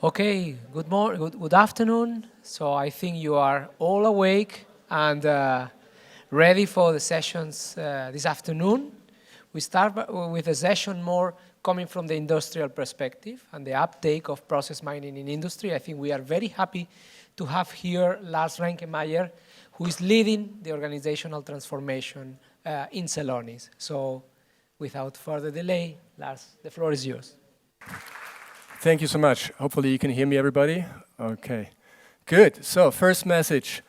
Okay, good morning, good afternoon. So I think you are all awake and ready for the sessions this afternoon. We start with a session more coming from the industrial perspective and the uptake of process mining in industry. I think we are very happy to have here Lars Renkemeyer, who is leading the organizational transformation in Celonis. So without further delay, Lars, the floor is yours. Thank you so much. Hopefully you can hear me, everybody. Okay, good. So first message,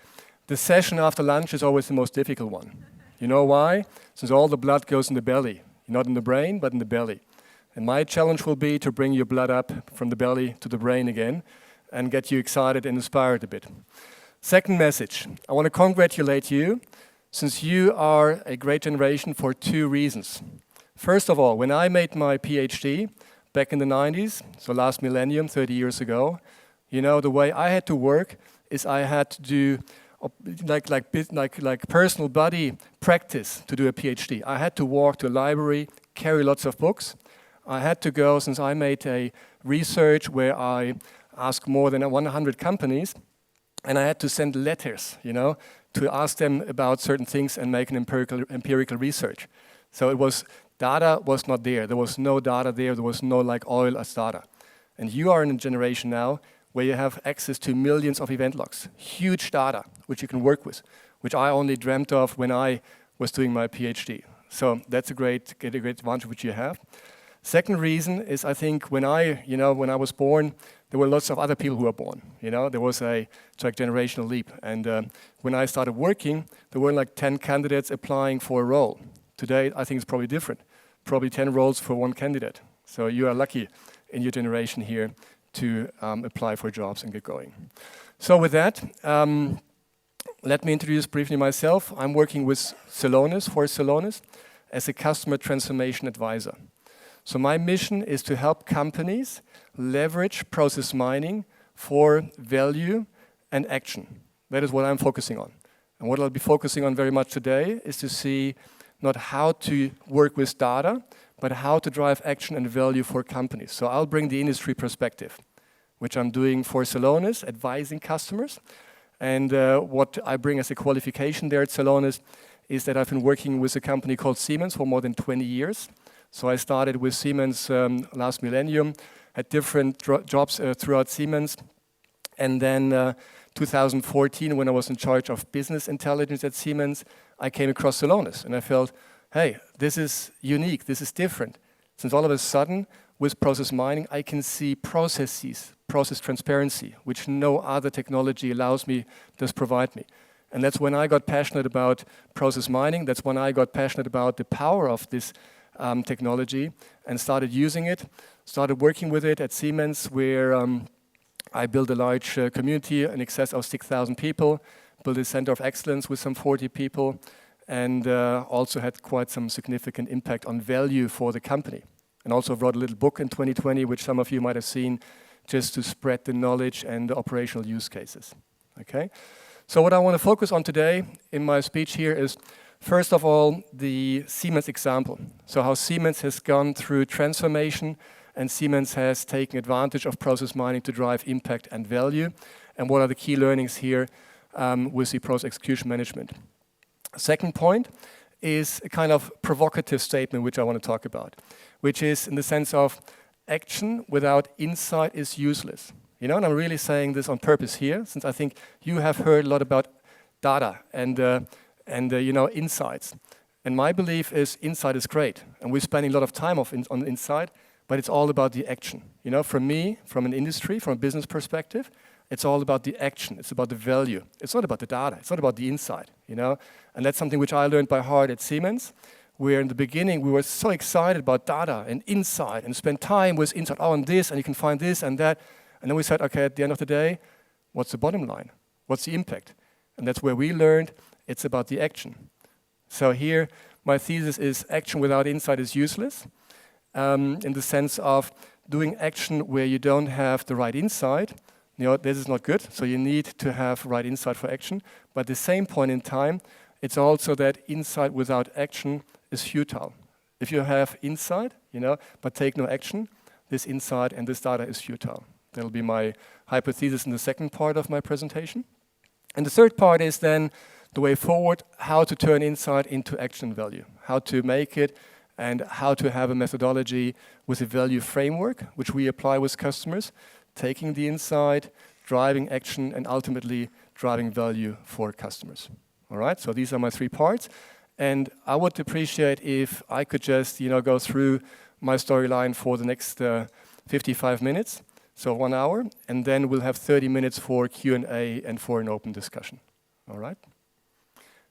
the session after lunch is always the most difficult one. You know why? Since all the blood goes in the belly, not in the brain, but in the belly. And my challenge will be to bring your blood up from the belly to the brain again and get you excited and inspired a bit. Second message, I want to congratulate you since you are a great generation for two reasons. First of all, when I made my PhD, back in the 90s, so last millennium, 30 years ago, you know, the way I had to work is I had to do like personal body practice to do a PhD. I had to walk to a library, carry lots of books. I had to go, since I made a research where I asked more than 100 companies, and I had to send letters, you know, to ask them about certain things and make an empirical research. So it was data was not there. There was no data there. There was no like oil as data. And you are in a generation now where you have access to millions of event logs, huge data, which you can work with, which I only dreamt of when I was doing my PhD. So that's a great advantage which you have. Second reason is I think when I was born, there were lots of other people who were born. You know, there was a generational leap. And when I started working, there were like 10 candidates applying for a role. Today, I think it's probably different. Probably 10 roles for one candidate. So you are lucky in your generation here to apply for jobs and get going. So with that, let me introduce briefly myself. I'm working with Celonis, for Celonis, as a customer transformation advisor. So my mission is to help companies leverage process mining for value and action. That is what I'm focusing on. And what I'll be focusing on very much today is to see not how to work with data, but how to drive action and value for companies. So I'll bring the industry perspective, which I'm doing for Celonis, advising customers. And what I bring as a qualification there at Celonis is that I've been working with a company called Siemens for more than 20 years. So I started with Siemens last millennium, had different jobs throughout Siemens. And then 2014, when I was in charge of business intelligence at Siemens, I came across Celonis and I felt, hey, this is unique, this is different. Since all of a sudden, with process mining, I can see processes, process transparency, which no other technology does provide me. And that's when I got passionate about process mining. That's when I got passionate about the power of this technology and started using it, started working with it at Siemens, where I built a large community in excess of 6,000 people, built a center of excellence with some 40 people, and also had quite some significant impact on value for the company. And also wrote a little book in 2020, which some of you might have seen, just to spread the knowledge and the operational use cases. Okay? So what I want to focus on today in my speech here is, first of all, the Siemens example. So how Siemens has gone through transformation and Siemens has taken advantage of process mining to drive impact and value. And what are the key learnings here with the process execution management? Second point is a kind of provocative statement which I want to talk about, which is in the sense of action without insight is useless. You know, and I'm really saying this on purpose here, since I think you have heard a lot about data and insights. And my belief is insight is great, and we're spending a lot of time on insight, but it's all about the action. You know, from me, from an industry, from a business perspective, it's all about the action. It's about the value. It's not about the data. It's not about the insight, you know. And that's something which I learned by heart at Siemens, where in the beginning we were so excited about data and insight and spend time with insight, oh, and this, and you can find this and that. And then we said, okay, at the end of the day, what's the bottom line? What's the impact? And that's where we learned it's about the action. So here, my thesis is action without insight is useless, in the sense of doing action where you don't have the right insight. You know, this is not good, so you need to have right insight for action. But at the same point in time, it's also that insight without action is futile. If you have insight, you know, but take no action, this insight and this data is futile. That'll be my hypothesis in the second part of my presentation. And the third part is then the way forward, how to turn insight into action value, how to make it, and how to have a methodology with a value framework, which we apply with customers, taking the insight, driving action, and ultimately driving value for customers. All right, so these are my 3 parts. And I would appreciate if I could just, go through my storyline for the next 55 minutes, so 1 hour, and then we'll have 30 minutes for Q&A and for an open discussion. All right?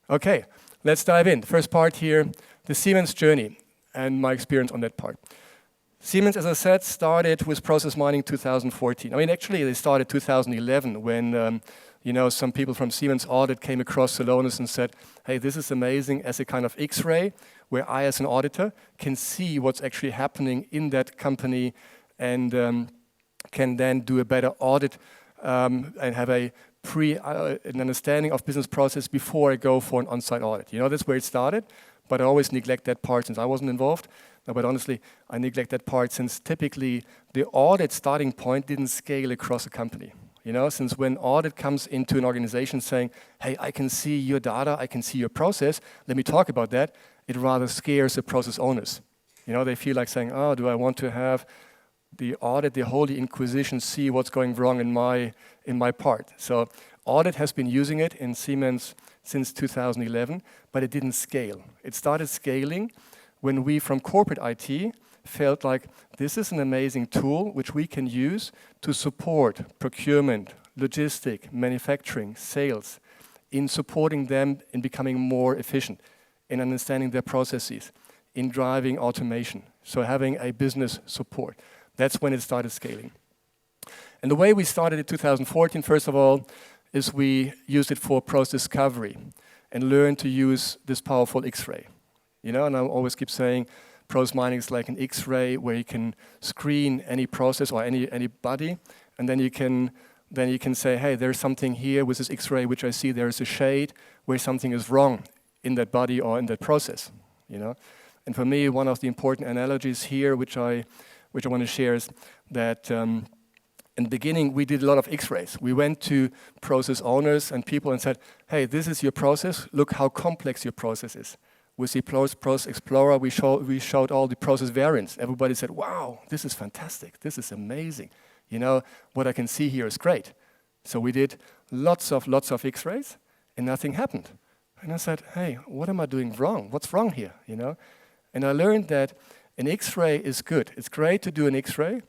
Okay, let's dive in. The first part here, the Siemens journey and my experience on that part. Siemens, as I said, started with process mining 2014. I mean, actually, they started 2011 when some people from Siemens Audit came across Celonis and said, hey, this is amazing as a kind of X-ray where I, as an auditor, can see what's actually happening in that company and can then do a better audit and have an understanding of business process before I go for an on-site audit. That's where it started, but I always neglect that part since I wasn't involved. No, but honestly, I neglect that part since typically the audit starting point didn't scale across a company. Since when audit comes into an organization saying, hey, I can see your data, I can see your process, let me talk about that, it rather scares the process owners. They feel like saying, oh, do I want to have the audit, the Holy Inquisition, see what's going wrong in my part? So audit has been using it in Siemens since 2011, but it didn't scale. It started scaling when we from corporate IT felt like this is an amazing tool which we can use to support procurement, logistic, manufacturing, sales, in supporting them in becoming more efficient, in understanding their processes, in driving automation, so having a business support. That's when it started scaling. And the way we started in 2014, first of all, is we used it for process discovery and learned to use this powerful X-ray. And I always keep saying, process mining is like an X-ray where you can screen any process or any body, and then you can say, hey, there's something here with this X-ray which I see there is a shade where something is wrong in that body or in that process. And for me, one of the important analogies here, which I want to share, is that in the beginning we did a lot of X-rays. We went to process owners and people and said, hey, this is your process. Look how complex your process is. With the Process Explorer, we showed all the process variants. Everybody said, wow, this is fantastic. This is amazing. What I can see here is great. So we did lots of X-rays, and nothing happened. And I said, hey, what am I doing wrong? What's wrong here? And I learned that an X-ray is good. It's great to do an X-ray,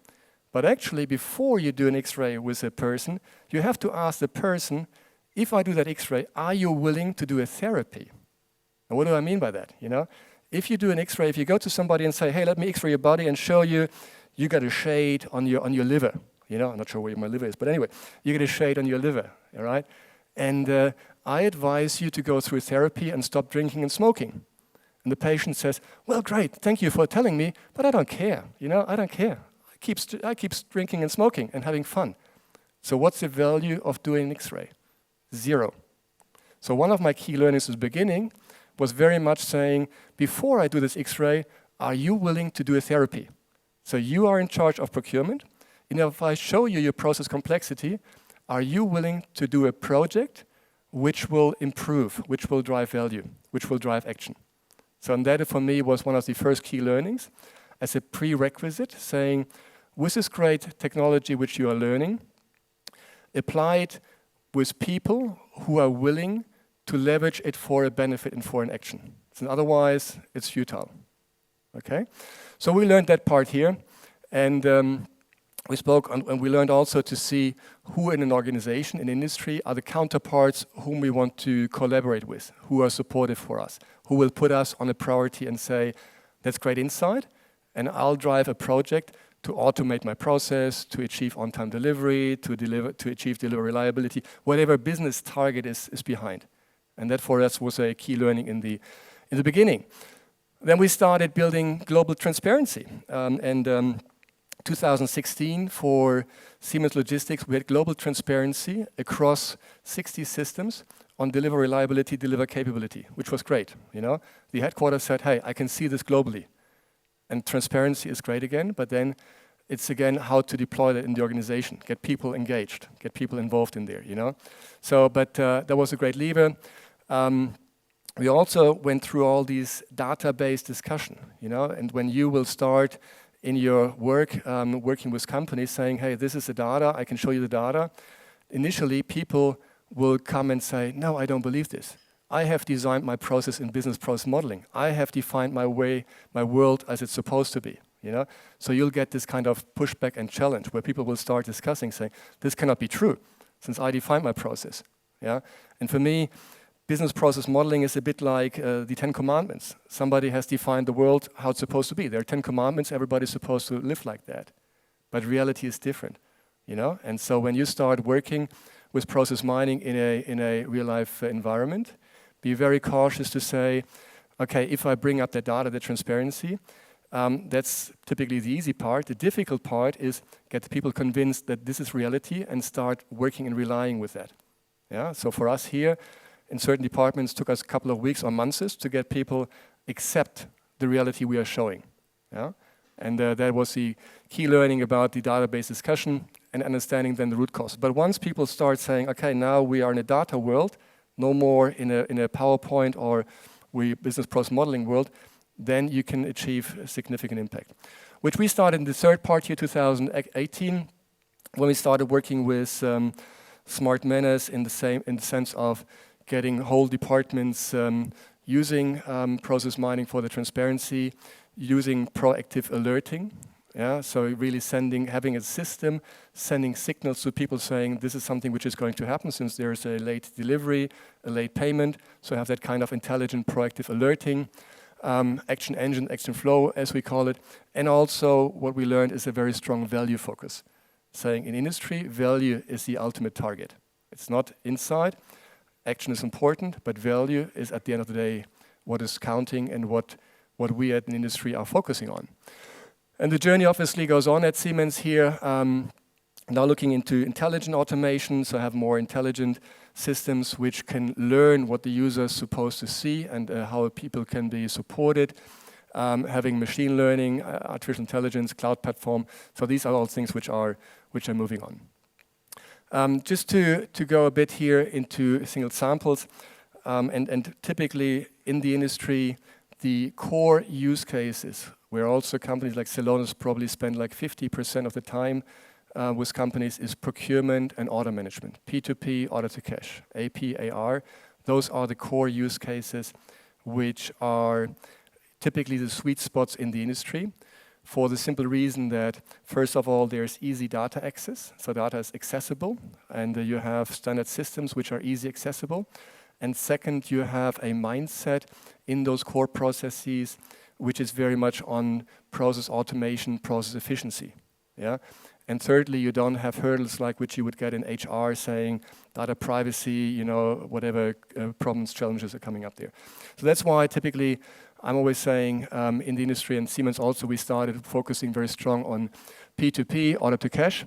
but actually, before you do an X-ray with a person, you have to ask the person, if I do that X-ray, are you willing to do a therapy? And what do I mean by that? If you do an X-ray, if you go to somebody and say, hey, let me X-ray your body and show you got a shade on your liver. I'm not sure where my liver is, but anyway, you get a shade on your liver, all right? And I advise you to go through therapy and stop drinking and smoking. And the patient says, well, great, thank you for telling me, but I don't care. I don't care. I keep drinking and smoking and having fun. So what's the value of doing an X-ray? 0. So one of my key learnings at the beginning was very much saying, before I do this X-ray, are you willing to do a therapy? So you are in charge of procurement. If I show you your process complexity, are you willing to do a project which will improve, which will drive value, which will drive action? So and that for me was one of the first key learnings as a prerequisite, saying, with this great technology which you are learning, apply it with people who are willing to leverage it for a benefit and for an action. So otherwise, it's futile. Okay? So we learned that part here, and we spoke, and we learned also to see who in an organization, in industry, are the counterparts whom we want to collaborate with, who are supportive for us, who will put us on a priority and say, that's great insight, and I'll drive a project to automate my process, to achieve on-time delivery, to achieve delivery reliability, whatever business target is behind. And that for us was a key learning in the beginning. Then we started building global transparency. 2016 for Siemens Logistics, we had global transparency across 60 systems on delivery reliability, deliver capability, which was great. The headquarters said, hey, I can see this globally. And transparency is great again, but then It's again how to deploy that in the organization, get people engaged, get people involved in there, you know. So, but that was a great lever. We also went through all these database discussion, you know, and when you will start in your work, working with companies saying, hey, this is the data, I can show you the data. Initially, people will come and say, no, I don't believe this. I have designed my process in business process modeling. I have defined my way, my world as it's supposed to be, you know. So you'll get this kind of pushback and challenge where people will start discussing, saying, this cannot be true, since I defined my process, yeah. And for me, business process modeling is a bit like the 10 Commandments. Somebody has defined the world how it's supposed to be. There are 10 Commandments, everybody's supposed to live like that. But reality is different, you know? And so when you start working with process mining in a real-life environment, be very cautious to say, okay, if I bring up that data, the transparency, that's typically the easy part. The difficult part is get the people convinced that this is reality and start working and relying with that. Yeah. So for us here, in certain departments, took us a couple of weeks or months to get people accept the reality we are showing. Yeah? And that was the key learning about the database discussion and understanding then the root cause. But once people start saying, okay, now we are in a data world, no more in a PowerPoint or business process modeling world, then you can achieve a significant impact. Which we started in the third part here, 2018, when we started working with smart manners in the sense of getting whole departments using process mining for the transparency, using proactive alerting. Yeah, so really having a system, sending signals to people saying this is something which is going to happen since there's a late delivery, a late payment. So have that kind of intelligent proactive alerting, action engine, action flow as we call it. And also what we learned is a very strong value focus. Saying in industry, value is the ultimate target. It's not inside. Action is important, but value is at the end of the day what is counting and what we at an industry are focusing on. And the journey obviously goes on at Siemens here, now looking into intelligent automation, so have more intelligent systems which can learn what the user is supposed to see and how people can be supported, having machine learning, artificial intelligence, cloud platform. So these are all things which are moving on. Just to go a bit here into single samples, and typically in the industry, the core use cases, where also companies like Celonis probably spend like 50% of the time with companies, is procurement and order management, P2P, order to cash, AP, AR. Those are the core use cases which are typically the sweet spots in the industry, for the simple reason that, first of all, there's easy data access, so data is accessible, and you have standard systems which are easy accessible. And second, you have a mindset in those core processes which is very much on process automation, process efficiency. Yeah? And thirdly, you don't have hurdles like which you would get in HR saying data privacy, you know, whatever problems, challenges are coming up there. So that's why typically I'm always saying in the industry, and Siemens also, we started focusing very strong on P2P, order to cash.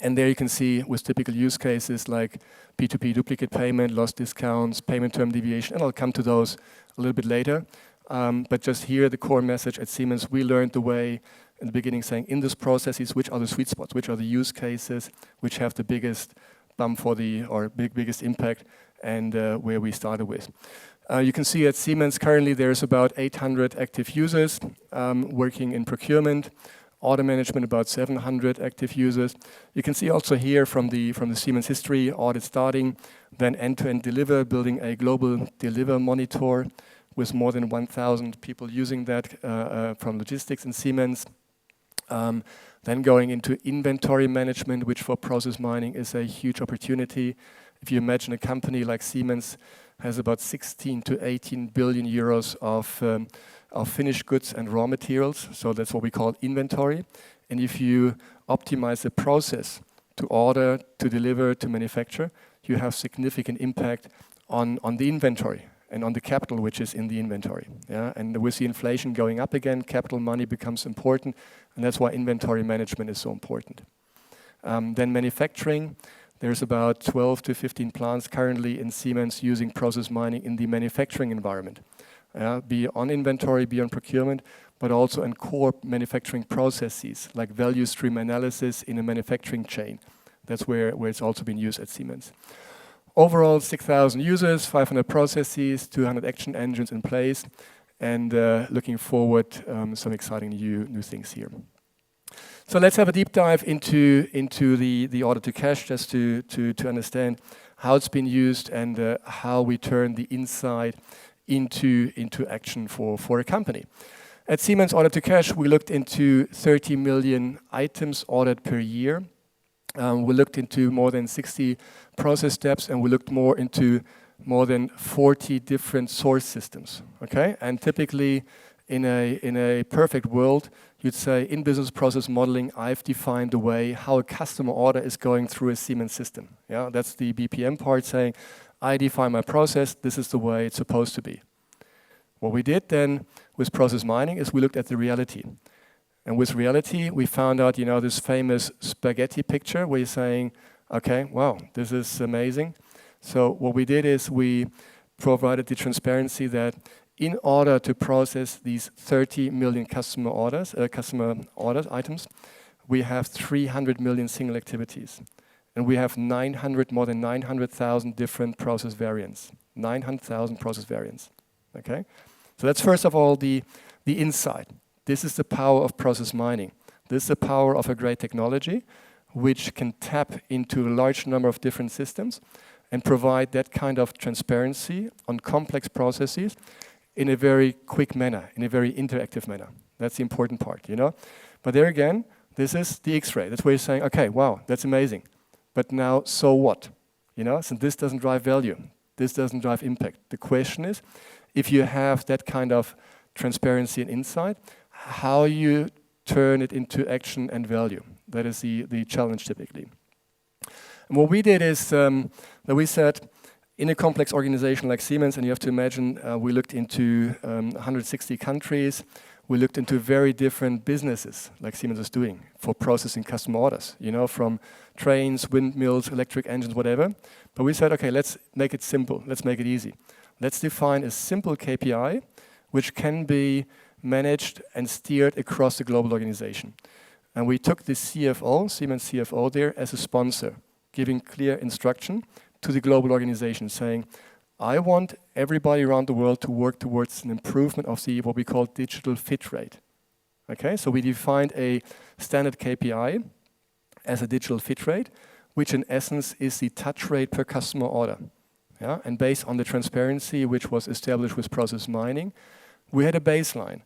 And there you can see with typical use cases like P2P duplicate payment, lost discounts, payment term deviation, and I'll come to those a little bit later. But just here, the core message at Siemens, we learned the way in the beginning saying in these processes, which are the sweet spots, which are the use cases, which have the biggest bump for biggest impact, and where we started with. You can see at Siemens currently there's about 800 active users working in procurement, order management about 700 active users. You can see also here from the Siemens history, audit starting, then end-to-end deliver, building a global deliver monitor with more than 1,000 people using that from logistics in Siemens. Then going into inventory management, which for process mining is a huge opportunity. If you imagine a company like Siemens has about 16 to 18 billion euros of finished goods and raw materials, so that's what we call inventory. And if you optimize the process to order, to deliver, to manufacture, you have significant impact on the inventory and on the capital which is in the inventory. Yeah? And with the inflation going up again, capital money becomes important, and that's why inventory management is so important. Then manufacturing, there's about 12 to 15 plants currently in Siemens using process mining in the manufacturing environment. Be on inventory, be on procurement, but also in core manufacturing processes, like value stream analysis in a manufacturing chain. That's where it's also been used at Siemens. Overall, 6,000 users, 500 processes, 200 action engines in place, and looking forward some exciting new things here. So let's have a deep dive into the order to cash, just to understand how it's been used and how we turn the insight into action for a company. At Siemens Order to Cash, we looked into 30 million items ordered per year. We looked into more than 60 process steps, and we looked more into more than 40 different source systems. Okay, and typically in a perfect world, you'd say in business process modeling, I've defined the way how a customer order is going through a Siemens system. Yeah, that's the BPM part, saying I define my process. This is the way it's supposed to be. What we did then with process mining is we looked at the reality. And with reality, we found out, this famous spaghetti picture where you're saying, okay, wow, this is amazing. So what we did is we provided the transparency that in order to process these 30 million customer orders items, we have 300 million single activities. And we have more than 900,000 different process variants. 900,000 process variants. Okay? So that's first of all the insight. This is the power of process mining. This is the power of a great technology which can tap into a large number of different systems and provide that kind of transparency on complex processes in a very quick manner, in a very interactive manner. That's the important part, But there again, this is the X-ray. That's where you're saying, okay, wow, that's amazing. But now, so what? So this doesn't drive value. This doesn't drive impact. The question is, if you have that kind of transparency and insight, how you turn it into action and value. That is the challenge typically. And what we did is that we said, in a complex organization like Siemens, and you have to imagine we looked into 160 countries, we looked into very different businesses like Siemens is doing for processing customer orders, from trains, windmills, electric engines, whatever. But we said, okay, let's make it simple, let's make it easy. Let's define a simple KPI which can be managed and steered across the global organization. And we took the CFO, Siemens CFO there, as a sponsor, giving clear instruction to the global organization, saying, I want everybody around the world to work towards an improvement of what we call digital fit rate. Okay, so we defined a standard KPI as a digital fit rate, which in essence is the touch rate per customer order. Yeah? And based on the transparency which was established with process mining, we had a baseline.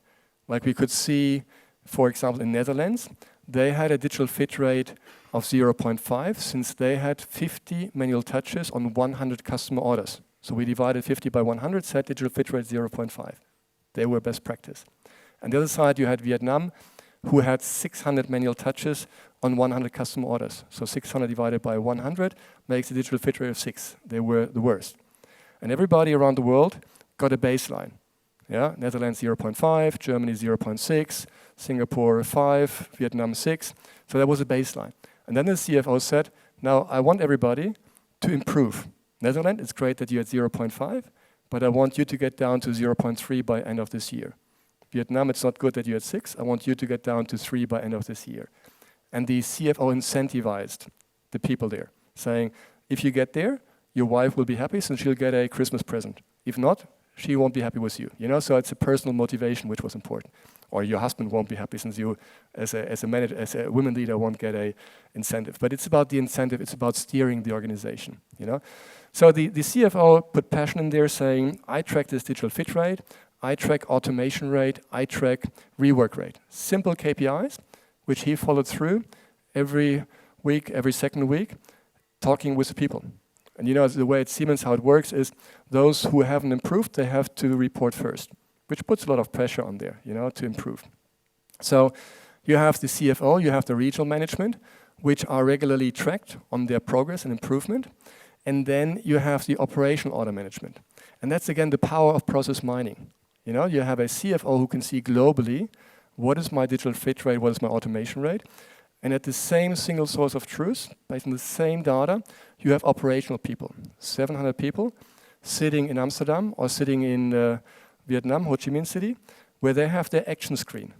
Like we could see, for example, in Netherlands, they had a digital fit rate of 0.5 since they had 50 manual touches on 100 customer orders. So we divided 50 by 100, set digital fit rate 0.5. They were best practice. On the other side, you had Vietnam, who had 600 manual touches on 100 customer orders. So 600 divided by 100 makes a digital fit rate of 6. They were the worst. And everybody around the world got a baseline. Yeah, Netherlands 0.5, Germany 0.6, Singapore 5, Vietnam 6. So that was a baseline. And then the CFO said, now I want everybody to improve. Netherlands, it's great that you're at 0.5, but I want you to get down to 0.3 by end of this year. Vietnam, it's not good that you're at 6. I want you to get down to 3 by end of this year. And the CFO incentivized the people there, saying, if you get there, your wife will be happy since she'll get a Christmas present. If not, she won't be happy with you. So it's a personal motivation which was important. Or your husband won't be happy since you, as a manager, as a women leader, won't get a incentive. But it's about the incentive. It's about steering the organization. So the CFO put passion in there, saying, I track this digital fit rate, I track automation rate, I track rework rate. Simple KPIs, which he followed through every week, every second week, talking with the people. And the way at Siemens, how it works is those who haven't improved, they have to report first, which puts a lot of pressure on there, to improve. So you have the CFO, you have the regional management, which are regularly tracked on their progress and improvement. And then you have the operational order management. And that's, again, the power of process mining. You have a CFO who can see globally, what is my digital fit rate, what is my automation rate? And at the same single source of truth, based on the same data, you have operational people, 700 people sitting in Amsterdam or sitting in Vietnam, Ho Chi Minh City, where they have their action screen.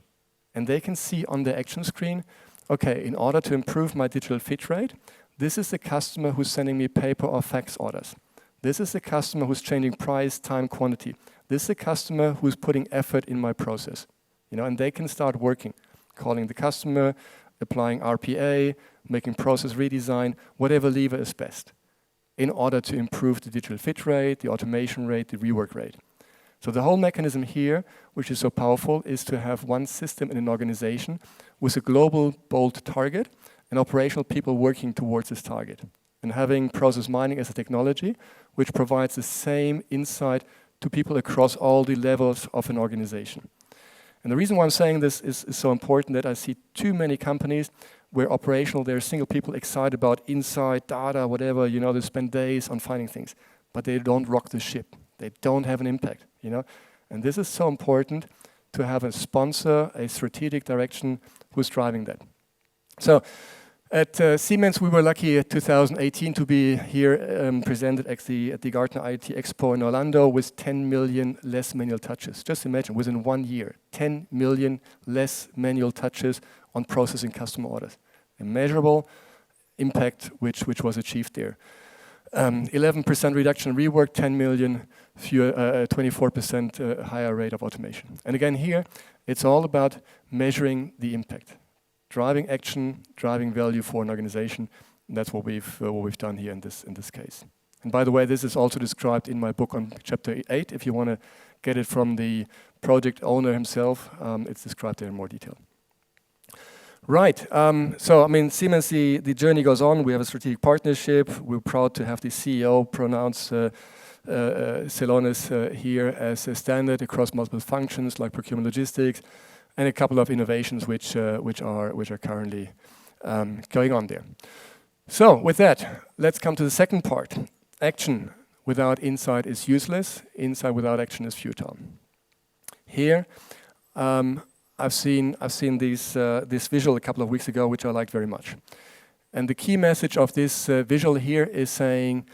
And they can see on their action screen, okay, in order to improve my digital fit rate, this is the customer who's sending me paper or fax orders. This is the customer who's changing price, time, quantity. This is the customer who's putting effort in my process. And they can start working, calling the customer, applying RPA, making process redesign, whatever lever is best, in order to improve the digital fit rate, the automation rate, the rework rate. So the whole mechanism here, which is so powerful, is to have one system in an organization with a global, bold target and operational people working towards this target. And having process mining as a technology, which provides the same insight to people across all the levels of an organization. And the reason why I'm saying this is so important, that I see too many companies where operational, there are single people excited about insight, data, whatever, they spend days on finding things, but they don't rock the ship. They don't have an impact, And this is so important to have a sponsor, a strategic direction who's driving that. So at Siemens, we were lucky in 2018 to be here presented at the Gartner IT Expo in Orlando with 10 million less manual touches. Just imagine, within 1 year, 10 million less manual touches on processing customer orders. A measurable impact which was achieved there. 11% reduction in rework, 10 million fewer, 24% higher rate of automation. And again here, it's all about measuring the impact. Driving action, driving value for an organization. And that's what we've done here in this case. And by the way, this is also described in my book on chapter 8. If you want to get it from the project owner himself, it's described there in more detail. Right. So Siemens, the journey goes on. We have a strategic partnership. We're proud to have the CEO pronounce Celonis here as a standard across multiple functions like procurement, logistics, and a couple of innovations which are currently going on there. So with that, let's come to the second part. Action without insight is useless. Insight without action is futile. Here, I've seen this visual a couple of weeks ago, which I liked very much. And the key message of this visual here is saying,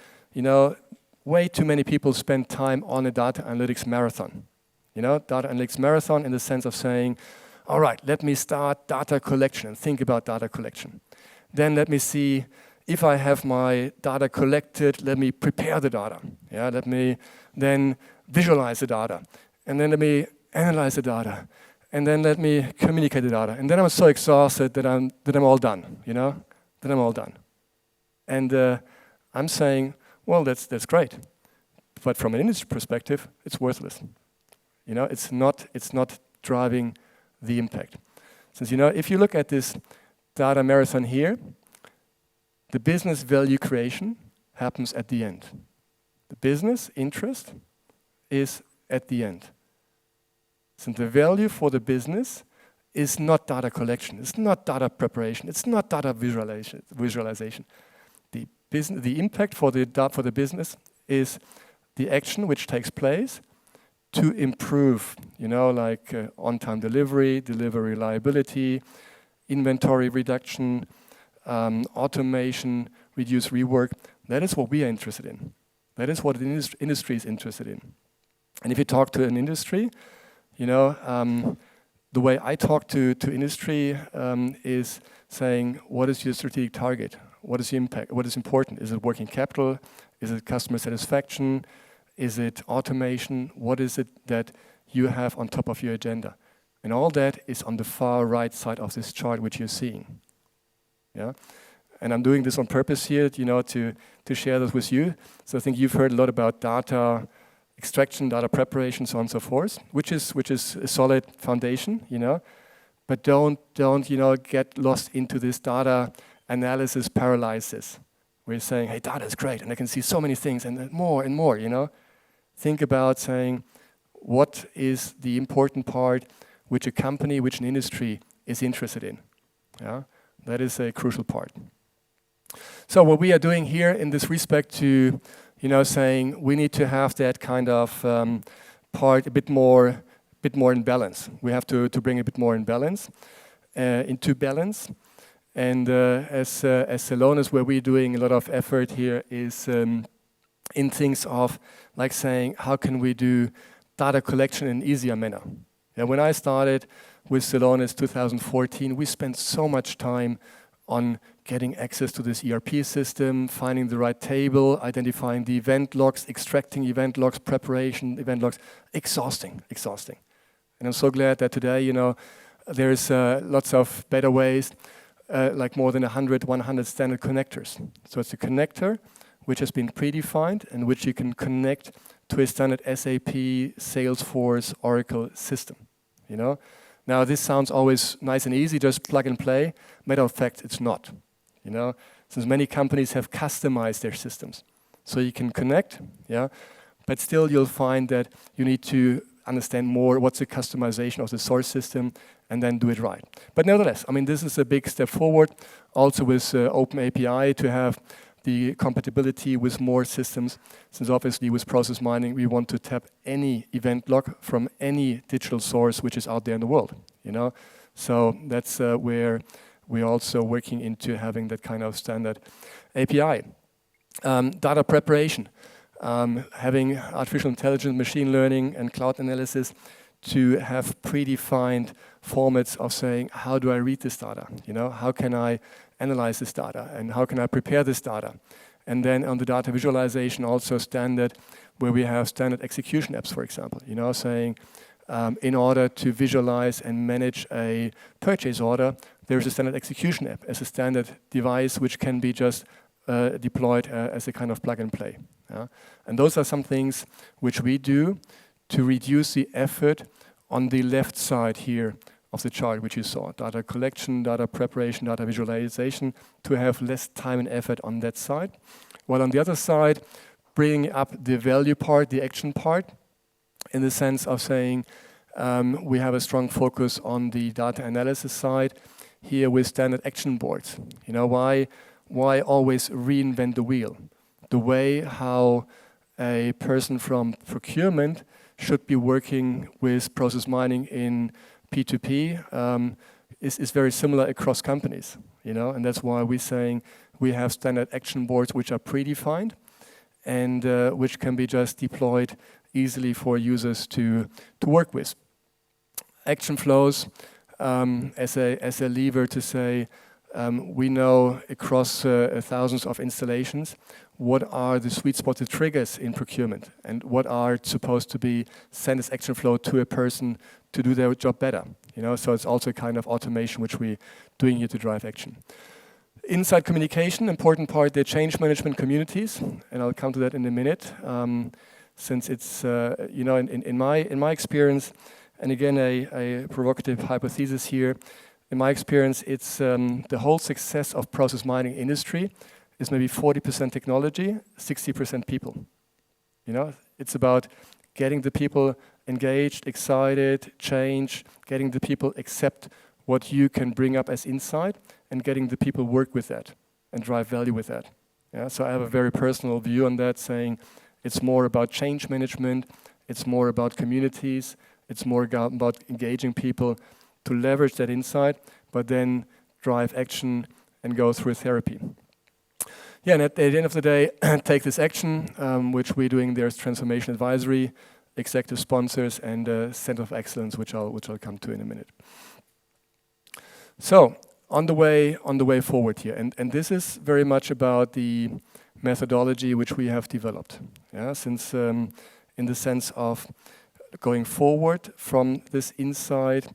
way too many people spend time on a data analytics marathon. Data analytics marathon in the sense of saying, all right, let me start data collection and think about data collection. Then let me see if I have my data collected, let me prepare the data. Let me then visualize the data. And then let me analyze the data. And then let me communicate the data. And then I'm so exhausted that I'm all done, That I'm all done. And I'm saying, well, that's great. But from an industry perspective, it's worthless. It's not driving the impact. Since, if you look at this data marathon here, the business value creation happens at the end. The business interest is at the end. So the value for the business is not data collection, it's not data preparation, it's not data visualization. The impact for the business is the action which takes place to improve, like on-time delivery reliability, inventory reduction, automation, reduce rework. That is what we are interested in. That is what the industry is interested in. And if you talk to an industry, the way I talk to industry is saying, what is your strategic target? What is the impact? What is important? Is it working capital? Is it customer satisfaction? Is it automation? What is it that you have on top of your agenda? And all that is on the far right side of this chart, which you're seeing. Yeah, and I'm doing this on purpose here, to share this with you. So I think you've heard a lot about data extraction, data preparation, so on and so forth, which is a solid foundation, But don't get lost into this data analysis paralysis. We're saying, hey, data is great, and I can see so many things, and more, Think about saying, what is the important part which a company, which an industry is interested in? Yeah, that is a crucial part. So what we are doing here in this respect to, saying we need to have that kind of part a bit more in balance. We have to bring a bit more in balance, into balance. And as Celonis, where we're doing a lot of effort here is in things of like saying, how can we do data collection in an easier manner? Yeah, when I started with Celonis 2014, we spent so much time on getting access to this ERP system, finding the right table, identifying the event logs, extracting event logs, preparation event logs. Exhausting. And I'm so glad that today, you know, there's lots of better ways, like more than 100 standard connectors. So it's a connector which has been predefined and which you can connect to a standard SAP, Salesforce, Oracle system. You know, now this sounds always nice and easy, just plug and play. Matter of fact, it's not. You know, since many companies have customized their systems, so you can connect, yeah, but still you'll find that you need to understand more what's the customization of the source system and then do it right. But nevertheless, I mean, this is a big step forward, also with OpenAPI to have the compatibility with more systems, since obviously with process mining, we want to tap any event log from any digital source which is out there in the world, you know? So that's where we're also working into having that kind of standard API. Data preparation, having artificial intelligence, machine learning, and cloud analysis to have predefined formats of saying, how do I read this data? You know, how can I analyze this data and how can I prepare this data? And then on the data visualization, also standard, where we have standard execution apps, for example, you know, saying in order to visualize and manage a purchase order, there's a standard execution app as a standard device which can be just deployed as a kind of plug and play. Yeah? And those are some things which we do to reduce the effort on the left side here of the chart which you saw. Data collection, data preparation, data visualization, to have less time and effort on that side. While on the other side, bringing up the value part, the action part, in the sense of saying we have a strong focus on the data analysis side here with standard action boards. You know, why always reinvent the wheel? The way how a person from procurement should be working with process mining in P2P is very similar across companies, you know, and that's why we're saying we have standard action boards which are predefined and which can be just deployed easily for users to work with. Action flows as a lever to say we know across thousands of installations what are the sweet spot triggers in procurement and what are supposed to be sent as action flow to a person to do their job better. You know, so it's also a kind of automation which we're doing here to drive action. Inside communication, important part, the change management communities, and I'll come to that in a minute. Since it's, you know, in my experience, and again a provocative hypothesis here, in my experience, it's the whole success of process mining industry is maybe 40% technology, 60% people. You know, it's about getting the people engaged, excited, change, getting the people accept what you can bring up as insight, and getting the people work with that and drive value with that. Yeah, so I have a very personal view on that, saying it's more about change management, it's more about communities, it's more about engaging people to leverage that insight, but then drive action and go through therapy. Yeah, and at the end of the day, take this action, which we're doing. There's transformation advisory, executive sponsors, and center of excellence, which I'll come to in a minute. So on the way forward here, and this is very much about the methodology which we have developed. Yeah, since in the sense of going forward from this insight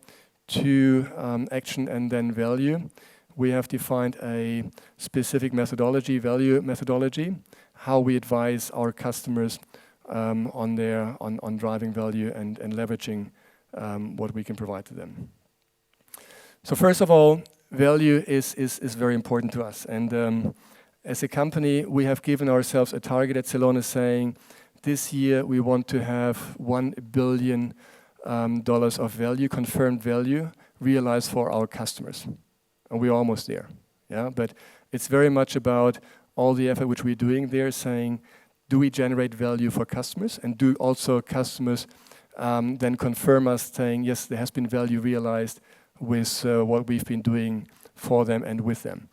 to action and then value, we have defined a specific methodology, value methodology, how we advise our customers on driving value and leveraging what we can provide to them. So first of all, value is very important to us. And as a company, we have given ourselves a target at Celonis saying, this year we want to have $1 billion of value, confirmed value, realized for our customers. And we're almost there. Yeah, but it's very much about all the effort which we're doing there, saying, do we generate value for customers? And do also customers then confirm us, saying, yes, there has been value realized with what we've been doing for them and with them.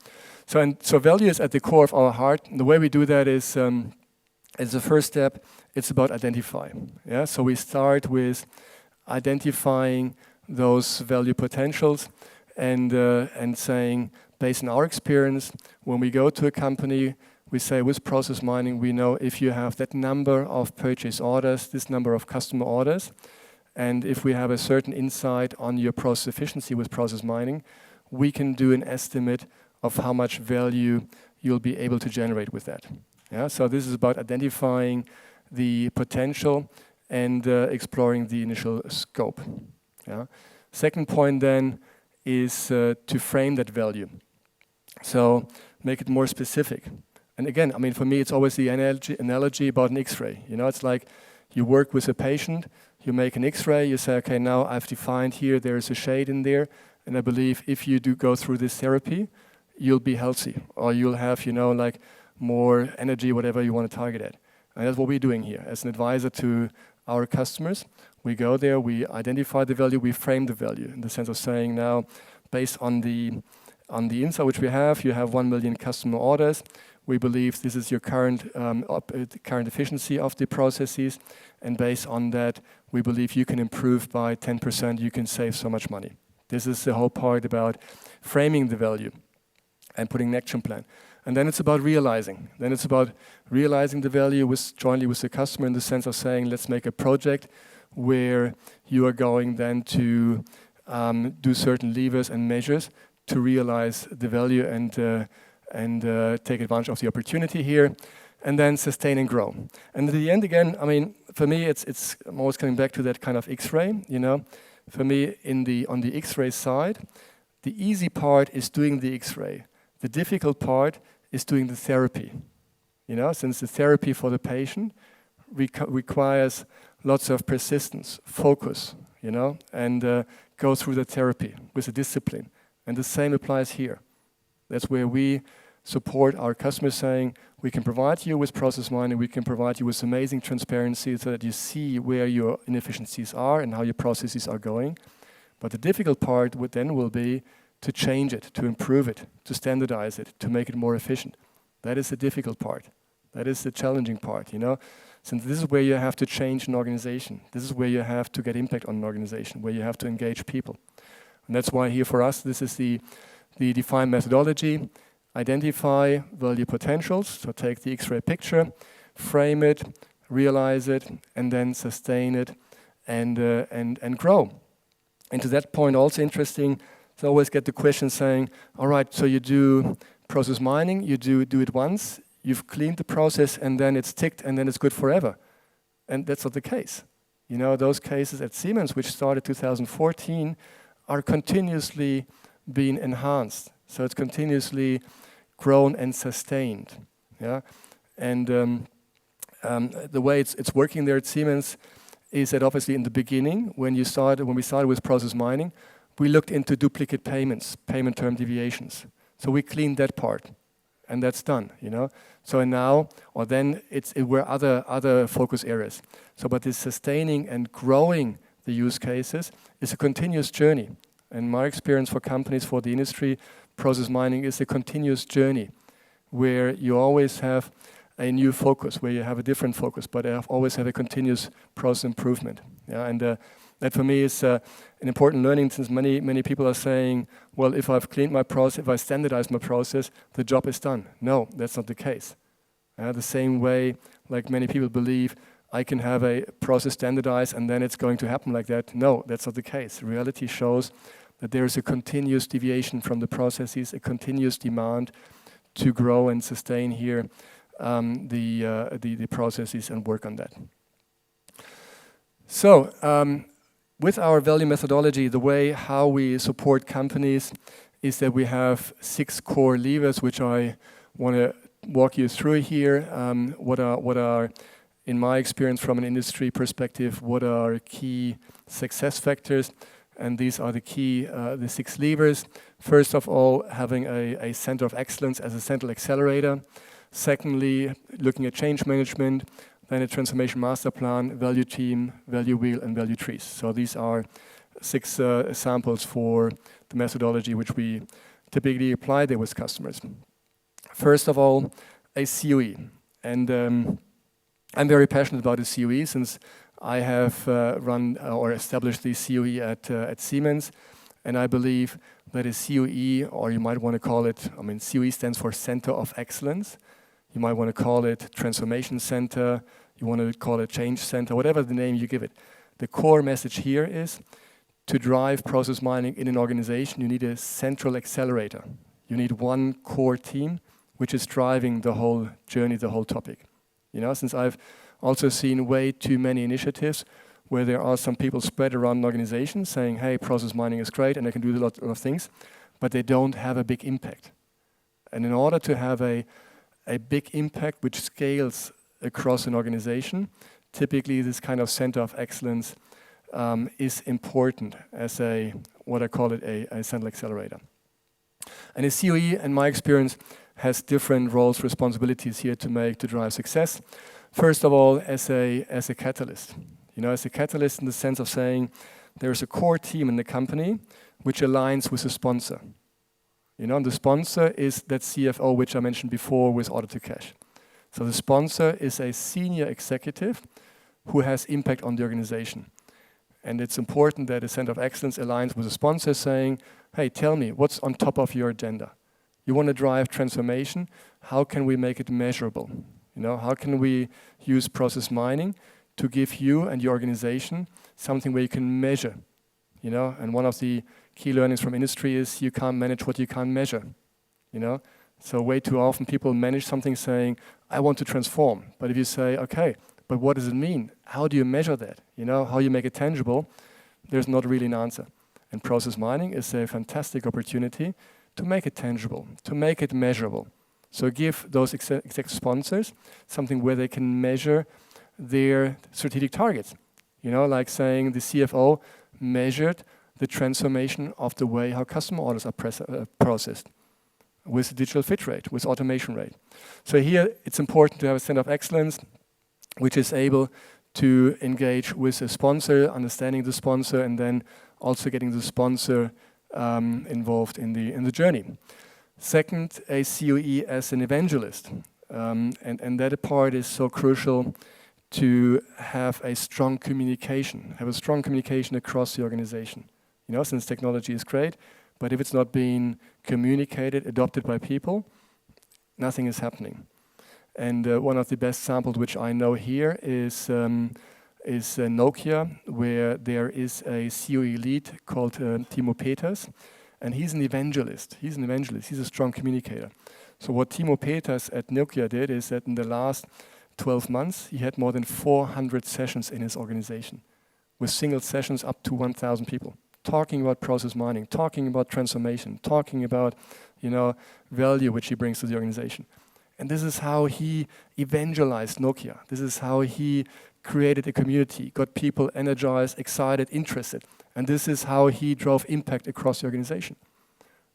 So value is at the core of our heart. And the way we do that is, as the first step, it's about identify. Yeah, so we start with identifying those value potentials and saying, based on our experience, when we go to a company, we say with process mining, we know if you have that number of purchase orders, this number of customer orders, and if we have a certain insight on your process efficiency with process mining, we can do an estimate of how much value you'll be able to generate with that. Yeah, so this is about identifying the potential and exploring the initial scope. Yeah. Second point then is to frame that value. So make it more specific. And again, I mean, for me, it's always the analogy about an X-ray. You know, it's like you work with a patient, you make an X-ray, you say, okay, now I've defined here, there's a shade in there, and I believe if you do go through this therapy, you'll be healthy, or you'll have, you know, like more energy, whatever you want to target at. And that's what we're doing here. As an advisor to our customers, we go there, we identify the value, we frame the value in the sense of saying now, based on the insight which we have, you have 1 million customer orders. We believe this is your current efficiency of the processes, and based on that, we believe you can improve by 10%, you can save so much money. This is the whole part about framing the value and putting an action plan. And then it's about realizing. Then it's about realizing the value jointly with the customer in the sense of saying, let's make a project where you are going then to do certain levers and measures to realize the value and take advantage of the opportunity here, and then sustain and grow. And at the end, again, I mean, for me, I'm always coming back to that kind of X-ray, you know. For me, on the X-ray side, the easy part is doing the X-ray. The difficult part is doing the therapy, you know, since the therapy for the patient requires lots of persistence, focus, you know, and go through the therapy with a discipline. And the same applies here. That's where we support our customers, saying we can provide you with process mining, we can provide you with amazing transparency so that you see where your inefficiencies are and how your processes are going. But the difficult part will be to change it, to improve it, to standardize it, to make it more efficient. That is the difficult part. That is the challenging part, you know. Since this is where you have to change an organization. This is where you have to get impact on an organization, where you have to engage people. And that's why here for us, this is the defined methodology. Identify value potentials, so take the X-ray picture, frame it, realize it, and then sustain it and grow. And to that point, also interesting, I always get the question saying, all right, so you do process mining, you do it once, you've cleaned the process, and then it's ticked, and then it's good forever. And that's not the case. You know, those cases at Siemens, which started 2014, are continuously being enhanced. So it's continuously grown and sustained. Yeah, and the way it's working there at Siemens is that obviously in the beginning, when we started with process mining, we looked into duplicate payments, payment term deviations. So we cleaned that part, and that's done. You know. So now, or then it were other focus areas. So, but this sustaining and growing the use cases is a continuous journey. And my experience for companies, for the industry, process mining is a continuous journey where you always have a new focus, where you have a different focus, but I always have a continuous process improvement. Yeah, and that for me is an important learning, since many people are saying, well, if I've cleaned my process, if I standardize my process, the job is done. No, that's not the case. The same way, like many people believe, I can have a process standardized and then it's going to happen like that. No, that's not the case. Reality shows that there is a continuous deviation from the processes, a continuous demand to grow and sustain here the processes and work on that. So, with our value methodology, the way how we support companies is that we have 6 core levers, which I want to walk you through here. What are, in my experience from an industry perspective, what are key success factors? And these are the 6 levers. First of all, having a center of excellence as a central accelerator. Secondly, looking at change management. Then a transformation master plan, value team, value wheel, and value trees. So these are 6 samples for the methodology which we typically apply there with customers. First of all, a COE. And I'm very passionate about a COE, since I have run or established the COE at Siemens, and I believe that a COE, or you might want to call it, I mean, COE stands for Center of Excellence. You might want to call it Transformation Center, you want to call it Change Center, whatever the name you give it. The core message here is to drive process mining in an organization, you need a central accelerator. You need one core team which is driving the whole journey, the whole topic. You know, since I've also seen way too many initiatives where there are some people spread around an organization saying, hey, process mining is great and I can do a lot of things, but they don't have a big impact. And in order to have a big impact which scales across an organization, typically this kind of center of excellence is important as what I call it, a central accelerator. And a COE, in my experience, has different roles, responsibilities here to drive success. First of all, as a catalyst. You know, as a catalyst in the sense of saying there's a core team in the company which aligns with the sponsor. You know, and the sponsor is that CFO which I mentioned before with order to cash. So the sponsor is a senior executive who has impact on the organization. And it's important that a center of excellence aligns with the sponsor saying, hey, tell me, what's on top of your agenda? You want to drive transformation, how can we make it measurable? You know, how can we use process mining to give you and your organization something where you can measure? You know, and one of the key learnings from industry is you can't manage what you can't measure. You know, so way too often people manage something saying, I want to transform. But if you say, okay, but what does it mean? How do you measure that? You know, how you make it tangible? There's not really an answer. And process mining is a fantastic opportunity to make it tangible, to make it measurable. So give those exec sponsors something where they can measure their strategic targets. You know, like saying the CFO measured the transformation of the way how customer orders are processed with digital fit rate, with automation rate. So here it's important to have a center of excellence which is able to engage with a sponsor, understanding the sponsor, and then also getting the sponsor involved in the journey. Second, a COE as an evangelist. And that part is so crucial to have a strong communication across the organization. You know, since technology is great, but if it's not being communicated, adopted by people, nothing is happening. And one of the best samples which I know here is Nokia, where there is a COE lead called Timo Peters, and he's an evangelist. He's a strong communicator. So what Timo Peters at Nokia did is that in the last 12 months, he had more than 400 sessions in his organization, with single sessions up to 1,000 people, talking about process mining, talking about transformation, talking about, you know, value which he brings to the organization. And this is how he evangelized Nokia. This is how he created a community, got people energized, excited, interested. And this is how he drove impact across the organization.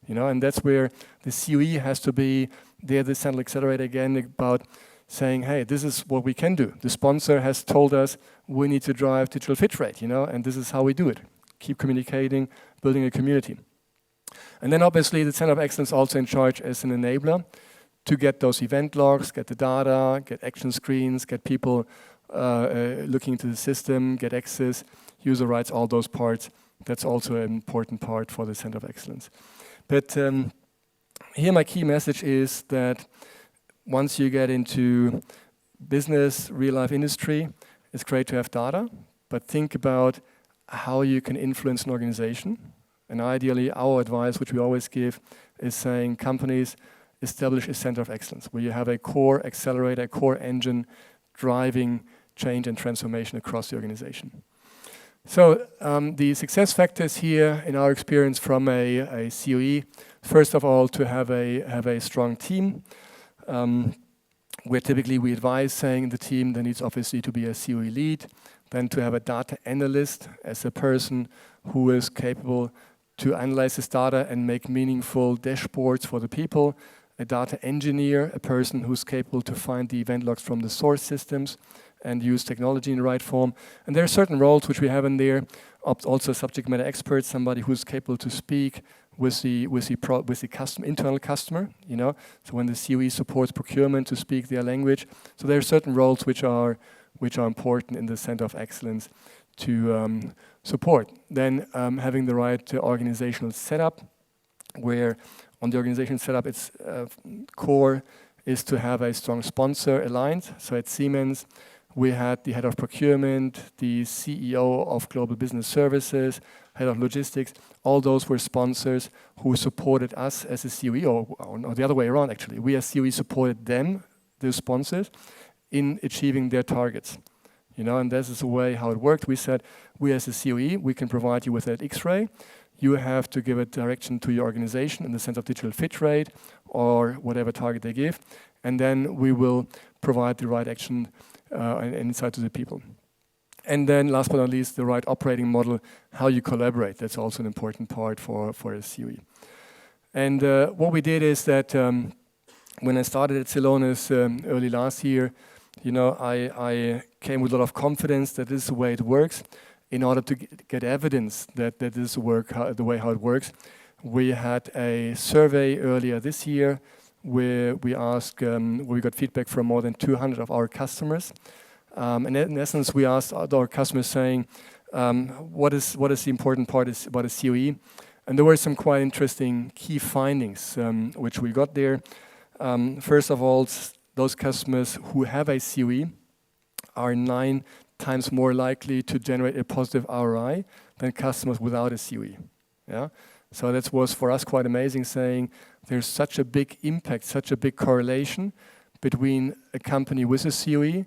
You know, and that's where the COE has to be there, the central accelerator again, about saying, hey, this is what we can do. The sponsor has told us we need to drive digital fit rate, you know, and this is how we do it. Keep communicating, building a community. And then obviously the center of excellence also in charge as an enabler to get those event logs, get the data, get action screens, get people looking into the system, get access, user rights, all those parts. That's also an important part for the center of excellence. But here my key message is that once you get into business, real-life industry, it's great to have data, but think about how you can influence an organization. And ideally, our advice, which we always give, is saying companies establish a center of excellence, where you have a core accelerator, a core engine driving change and transformation across the organization. So the success factors here, in our experience from a COE, first of all, to have a strong team, where typically we advise saying the team there needs obviously to be a COE lead, then to have a data analyst as a person who is capable to analyze this data and make meaningful dashboards for the people, a data engineer, a person who's capable to find the event logs from the source systems and use technology in the right form. And there are certain roles which we have in there, also subject matter experts, somebody who's capable to speak with the internal customer, you know. So when the COE supports procurement, to speak their language. So there are certain roles which are which are important in the Center of Excellence to support. Then having the right organizational setup, where on the organizational setup, its core is to have a strong sponsor aligned. So at Siemens, we had the head of procurement, the CEO of global business services, head of logistics. All those were sponsors who supported us as a COE, or the other way around actually. We as COE supported them, the sponsors, in achieving their targets. And this is the way how it worked. We said, we as a COE, we can provide you with that X-ray. You have to give a direction to your organization in the sense of digital fit rate or whatever target they give. And then we will provide the right action and insight to the people. And then last but not least, the right operating model, how you collaborate. That's also an important part for a COE. And what we did is that when I started at Celonis early last year, I came with a lot of confidence that this is the way it works. In order to get evidence that this is the way how it works, we had a survey earlier this year where we asked, we got feedback from more than 200 of our customers. And in essence, we asked our customers saying, what is the important part about a COE? And there were some quite interesting key findings which we got there. First of all, those customers who have a COE are 9 times more likely to generate a positive ROI than customers without a COE. Yeah? So that was for us quite amazing, saying there's such a big impact, such a big correlation between a company with a COE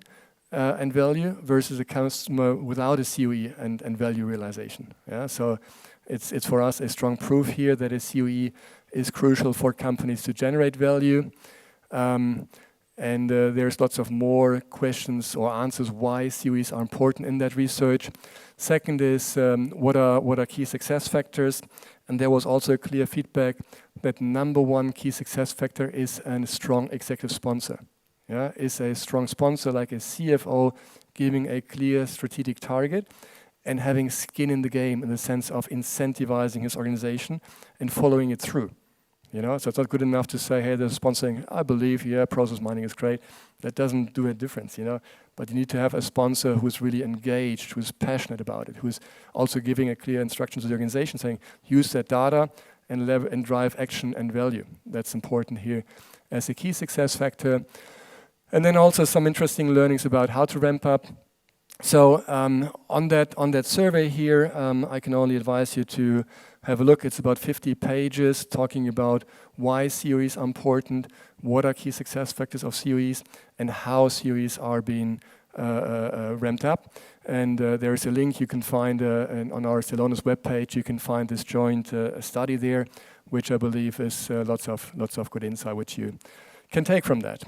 and value versus a customer without a COE and value realization. Yeah? So it's for us a strong proof here that a COE is crucial for companies to generate value. And there's lots of more questions or answers why COEs are important in that research. Second is what are key success factors? And there was also clear feedback that number one key success factor is a strong executive sponsor. Yeah, is a strong sponsor like a CFO giving a clear strategic target and having skin in the game in the sense of incentivizing his organization and following it through. So it's not good enough to say, hey, there's a sponsor saying, I believe, yeah, process mining is great. That doesn't do a difference, But you need to have a sponsor who's really engaged, who's passionate about it, who's also giving a clear instruction to the organization, saying, use that data and drive action and value. That's important here as a key success factor. And then also some interesting learnings about how to ramp up. So on that survey here, I can only advise you to have a look. It's about 50 pages talking about why COEs are important, what are key success factors of COEs, and how COEs are being ramped up. And there is a link you can find on our Celonis webpage. You can find this joint study there, which I believe is lots of good insight which you can take from that.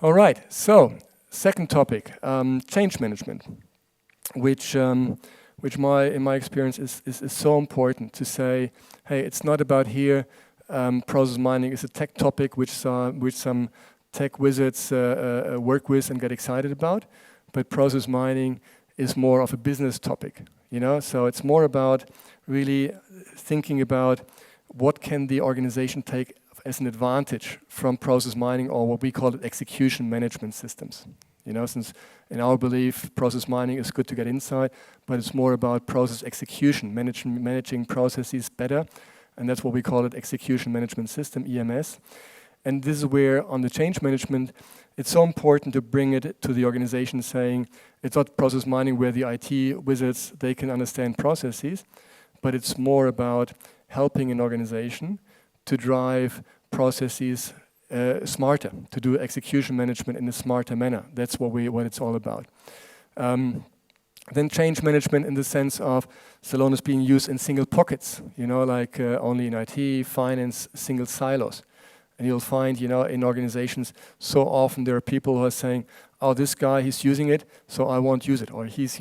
All right, so second topic, change management, which in my experience is so important to say, hey, it's not about here, process mining is a tech topic which some tech wizards work with and get excited about, but process mining is more of a business topic, So it's more about really thinking about what can the organization take as an advantage from process mining, or what we call it execution management systems. Since in our belief, process mining is good to get insight, but it's more about process execution, managing processes better, and that's what we call it, execution management system, EMS. And this is where on the change management, it's so important to bring it to the organization, saying it's not process mining where the IT wizards, they can understand processes, but it's more about helping an organization to drive processes smarter, to do execution management in a smarter manner. That's what it's all about. Then change management in the sense of Celonis being used in single pockets, like only in IT, finance, single silos. And you'll find, in organizations, so often there are people who are saying, oh, this guy, he's using it, so I won't use it. Or he's,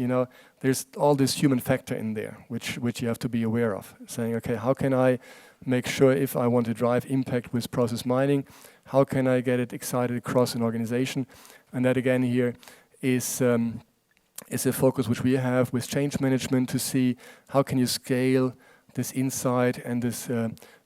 there's all this human factor in there, which you have to be aware of. Saying, okay, how can I make sure if I want to drive impact with process mining, how can I get it excited across an organization? And that again here is a focus which we have with change management to see how can you scale this insight and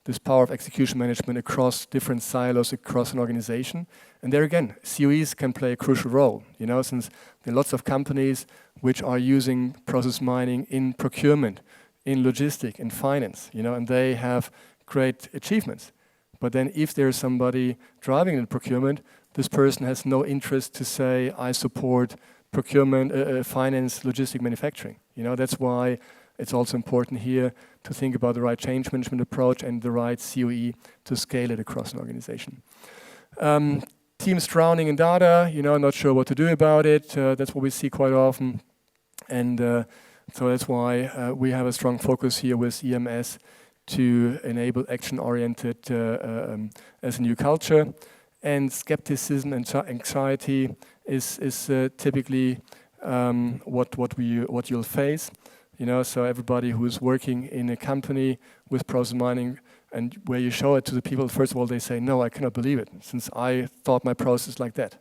this power of execution management across different silos, across an organization. And there again, COEs can play a crucial role, since there are lots of companies which are using process mining in procurement, in logistics, in finance, and they have great achievements. But then if there's somebody driving in procurement, this person has no interest to say, I support procurement, finance, logistic, manufacturing. That's why it's also important here to think about the right change management approach and the right COE to scale it across an organization. Teams drowning in data, not sure what to do about it. That's what we see quite often. And so that's why we have a strong focus here with EMS to enable action-oriented as a new culture. And skepticism and anxiety is typically what you'll face. So everybody who's working in a company with process mining, and where you show it to the people, first of all, they say, no, I cannot believe it, since I thought my process like that.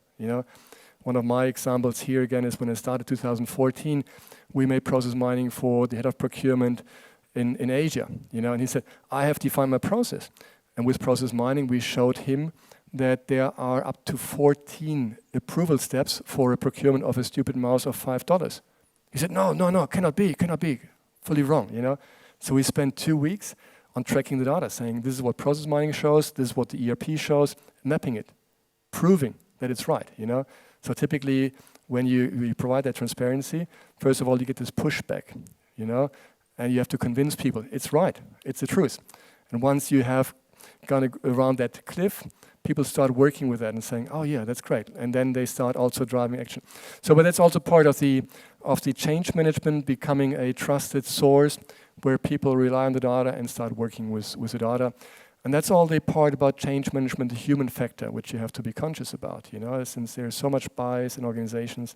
One of my examples here again is when I started 2014, we made process mining for the head of procurement in Asia. And he said, I have defined my process. And with process mining, we showed him that there are up to 14 approval steps for a procurement of a stupid mouse of $5. He said, no, cannot be, fully wrong, So we spent 2 weeks on tracking the data, saying this is what process mining shows, this is what the ERP shows, mapping it, proving that it's right, So typically, when you provide that transparency, first of all, you get this pushback, and you have to convince people, it's right, it's the truth. And once you have gone around that cliff, people start working with that and saying, oh yeah, that's great. And then they start also driving action. So, but that's also part of the change management, becoming a trusted source where people rely on the data and start working with the data. And that's all the part about change management, the human factor, which you have to be conscious about, since there's so much bias in organizations,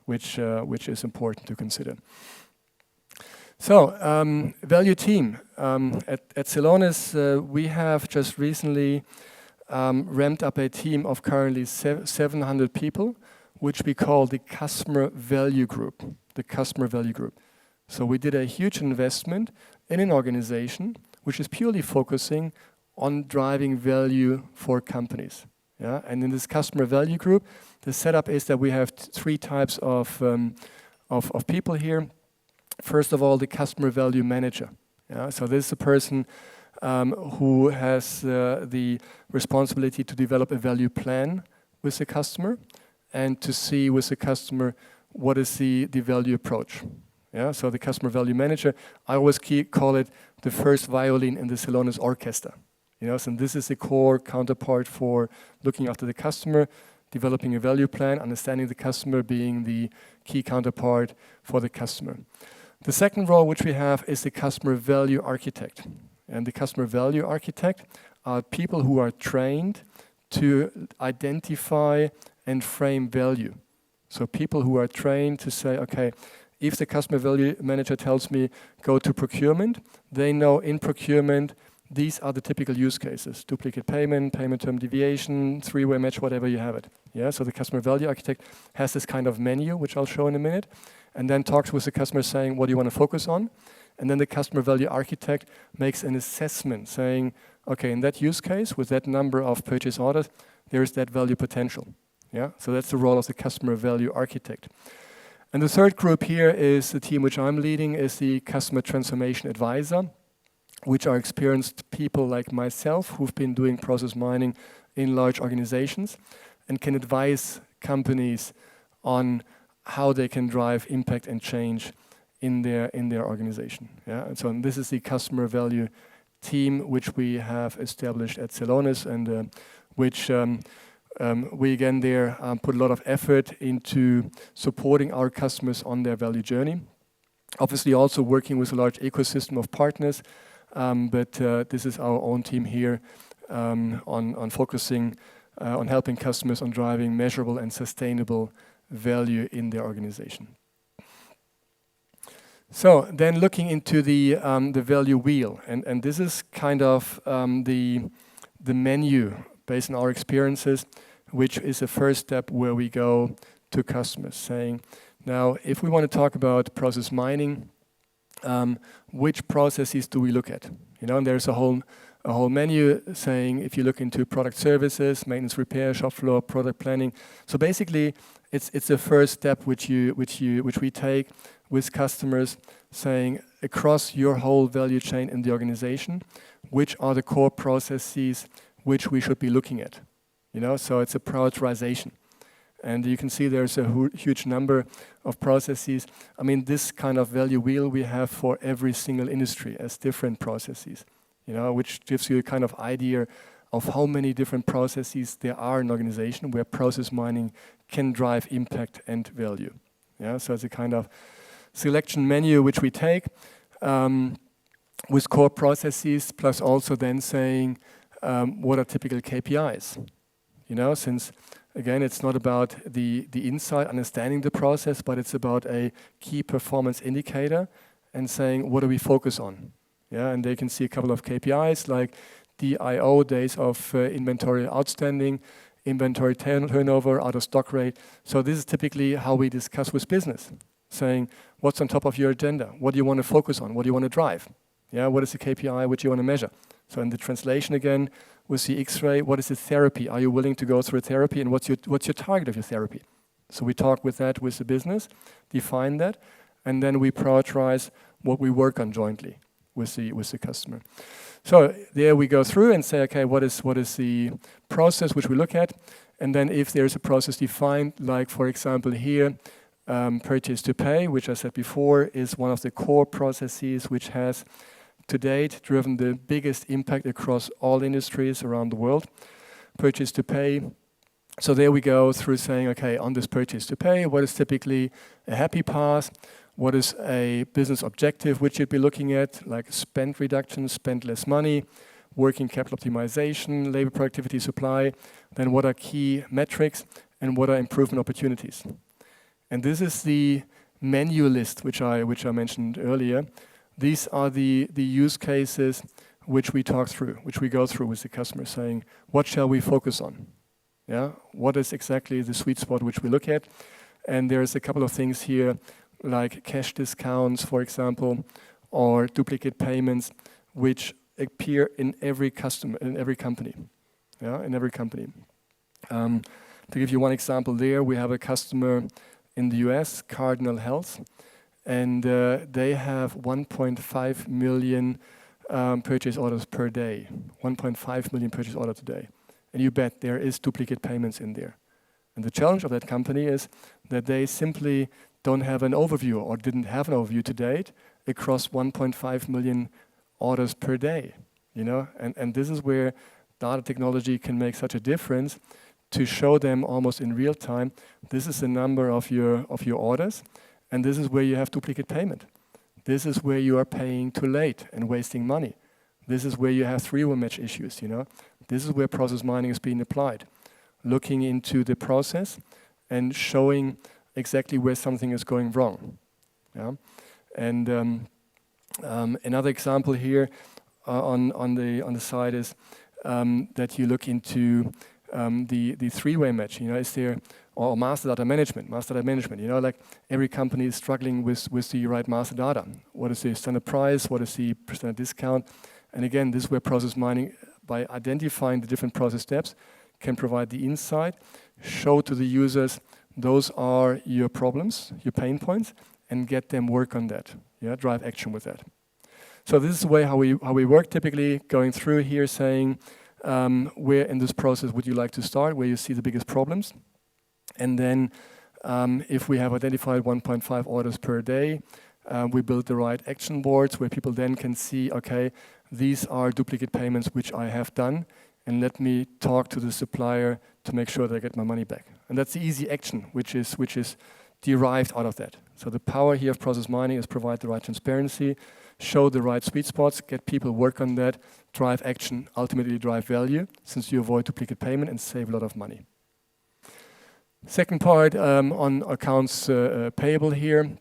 which is important to consider. So, value team. At Celonis, we have just recently ramped up a team of currently 700 people, which we call the Customer Value Group. The Customer Value Group. So we did a huge investment in an organization which is purely focusing on driving value for companies. Yeah? And in this Customer Value Group, the setup is that we have three types of people here. First of all, the Customer Value Manager. Yeah? So this is a person who has the responsibility to develop a value plan with the customer and to see with the customer what is the value approach. Yeah, so the Customer Value Manager, I always call it the first violin in the Celonis orchestra. So this is the core counterpart for looking after the customer, developing a value plan, understanding the customer, being the key counterpart for the customer. The second role which we have is the Customer Value Architect. And the Customer Value Architect are people who are trained to identify and frame value. So people who are trained to say, okay, if the Customer Value Manager tells me go to procurement, they know in procurement these are the typical use cases: duplicate payment, payment term deviation, three-way match, whatever you have it. Yeah. So the Customer Value Architect has this kind of menu, which I'll show in a minute, and then talks with the customer saying, what do you want to focus on? And then the Customer Value Architect makes an assessment saying, okay, in that use case, with that number of purchase orders, there is that value potential. Yeah. So that's the role of the Customer Value Architect. And the third group here is the team which I'm leading, is the Customer Transformation Advisor, which are experienced people like myself who've been doing process mining in large organizations and can advise companies on how they can drive impact and change in their organization. Yeah? And so this is the Customer Value team which we have established at Celonis, and which we again there put a lot of effort into supporting our customers on their value journey. Obviously also working with a large ecosystem of partners, but this is our own team here on focusing on helping customers on driving measurable and sustainable value in their organization. So then looking into the value wheel, and this is kind of the menu based on our experiences, which is the first step where we go to customers saying, now if we want to talk about process mining, which processes do we look at? And there's a whole a whole menu saying, if you look into product services, maintenance, repair, shop floor, product planning. So basically, it's the first step which we take with customers, saying across your whole value chain in the organization, which are the core processes which we should be looking at. So it's a prioritization. And you can see there's a huge number of processes. I mean, this kind of value wheel we have for every single industry as different processes, which gives you a kind of idea of how many different processes there are in an organization where process mining can drive impact and value. So it's a kind of selection menu which we take with core processes, plus also then saying what are typical KPIs. Since again, it's not about the insight, understanding the process, but it's about a key performance indicator and saying, what do we focus on? And they can see a couple of KPIs like DIO, days of inventory outstanding, inventory turnover, out of stock rate. So this is typically how we discuss with business, saying, what's on top of your agenda? What do you want to focus on? What do you want to drive? What is the KPI which you want to measure? So in the translation again, with the X-ray, what is the therapy? Are you willing to go through a therapy, and what's your target of your therapy? So we talk with that with the business, define that, and then we prioritize what we work on jointly with the customer. So there we go through and say, okay, what is the process which we look at, and then if there's a process defined, like for example here, purchase to pay, which I said before, is one of the core processes which has to date driven the biggest impact across all industries around the world. Purchase to pay. So there we go through saying, okay, on this purchase to pay, what is typically a happy path? What is a business objective which you'd be looking at, like spend reduction, spend less money, working capital optimization, labor productivity, supply. Then what are key metrics and what are improvement opportunities? And this is the menu list which I mentioned earlier. These are the use cases which we talk through, which we go through with the customer, saying, what shall we focus on? What is exactly the sweet spot which we look at? And there's a couple of things here, like cash discounts, for example, or duplicate payments, which appear in every customer, in every company. In every company. To give you one example there, we have a customer in the US, Cardinal Health, and they have 1.5 million purchase orders per day. 1.5 million purchase orders a day. And you bet there is duplicate payments in there. And the challenge of that company is that they simply don't have an overview or didn't have an overview to date across 1.5 million orders per day. And this is where data technology can make such a difference to show them almost in real time, this is the number of your orders, and this is where you have duplicate payment. This is where you are paying too late and wasting money. This is where you have three-way match issues, This is where process mining is being applied. Looking into the process and showing exactly where something is going wrong. And another example here on the side is that you look into the three-way match. Is there or master data management? Like every company is struggling with the right master data. What is the standard price? What is the percent discount? And again, this is where process mining, by identifying the different process steps, can provide the insight, show to the users those are your problems, your pain points, and get them work on that. Drive action with that. So this is the way how we work typically, going through here saying where in this process would you like to start, where you see the biggest problems. And then if we have identified 1.5 orders per day, we build the right action boards where people then can see, okay, these are duplicate payments which I have done, and let me talk to the supplier to make sure that I get my money back. And that's the easy action, which is derived out of that. So the power here of process mining is provide the right transparency, show the right sweet spots, get people work on that, drive action, ultimately drive value, since you avoid duplicate payment and save a lot of money. Second part on accounts payable here,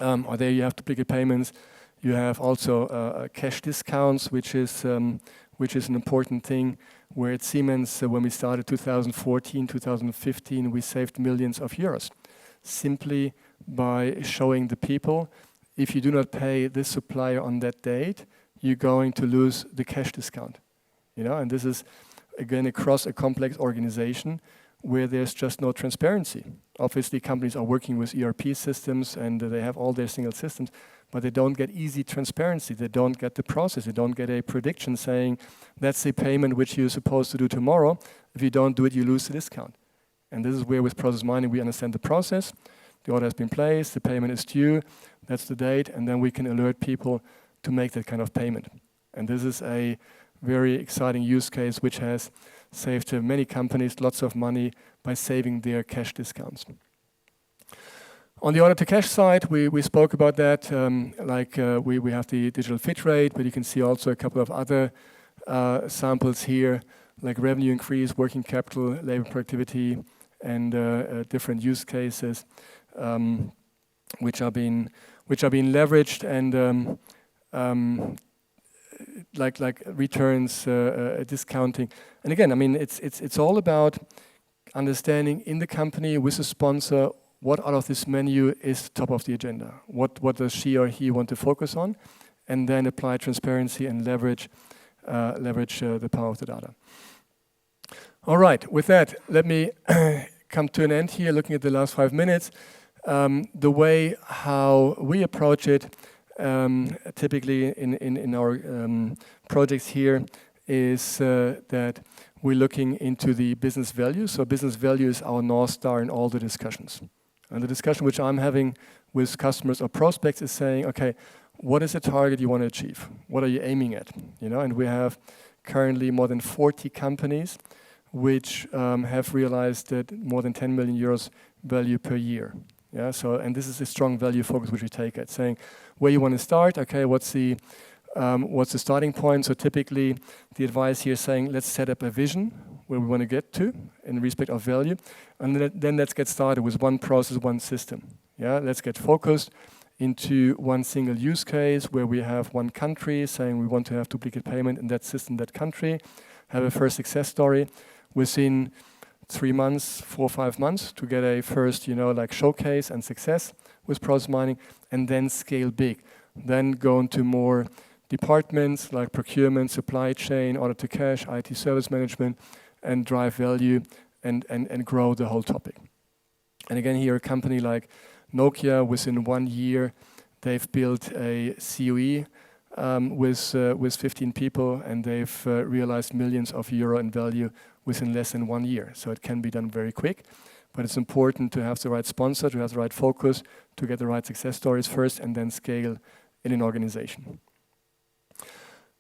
or there you have duplicate payments. You have also cash discounts, which is an important thing. Where at Siemens, when we started 2014, 2015, we saved millions of euros simply by showing the people, if you do not pay this supplier on that date, you're going to lose the cash discount. And this is, again, across a complex organization where there's just no transparency. Obviously, companies are working with ERP systems and they have all their single systems, but they don't get easy transparency. They don't get the process. They don't get a prediction saying, that's the payment which you're supposed to do tomorrow. If you don't do it, you lose the discount. And this is where with process mining, we understand the process. The order has been placed, the payment is due, that's the date, and then we can alert people to make that kind of payment. And this is a very exciting use case which has saved many companies lots of money by saving their cash discounts. On the order to cash side, we spoke about that, we have the digital fit rate, but you can see also a couple of other samples here, like revenue increase, working capital, labor productivity, and different use cases which are being leveraged, and like returns, discounting. And again, I mean, it's all about understanding in the company with a sponsor what out of this menu is top of the agenda. What does she or he want to focus on, and then apply transparency and leverage the power of the data. All right, with that, let me come to an end here, looking at the last 5 minutes. The way how we approach it, typically in our projects here, is that we're looking into the business value. So business value is our North Star in all the discussions. And the discussion which I'm having with customers or prospects is saying, okay, what is the target you want to achieve? What are you aiming at? And we have currently more than 40 companies which have realized that more than 10 million euros value per year. Yeah, so, and this is a strong value focus which we take at, saying where you want to start. Okay, what's the starting point? So typically, the advice here is saying, let's set up a vision where we want to get to in respect of value, and then let's get started with one process, one system. Yeah, let's get focused into one single use case where we have one country saying we want to have duplicate payment in that system, that country, have a first success story within 3 months, 4 or 5 months to get a first, like showcase and success with process mining, and then scale big. Then go into more departments like procurement, supply chain, order to cash, IT service management, and drive value and grow the whole topic. And again, here a company like Nokia, within 1 year, they've built a COE with 15 people, and they've realized millions of euro in value within less than 1 year. So it can be done very quick, but it's important to have the right sponsor, to have the right focus, to get the right success stories first, and then scale in an organization.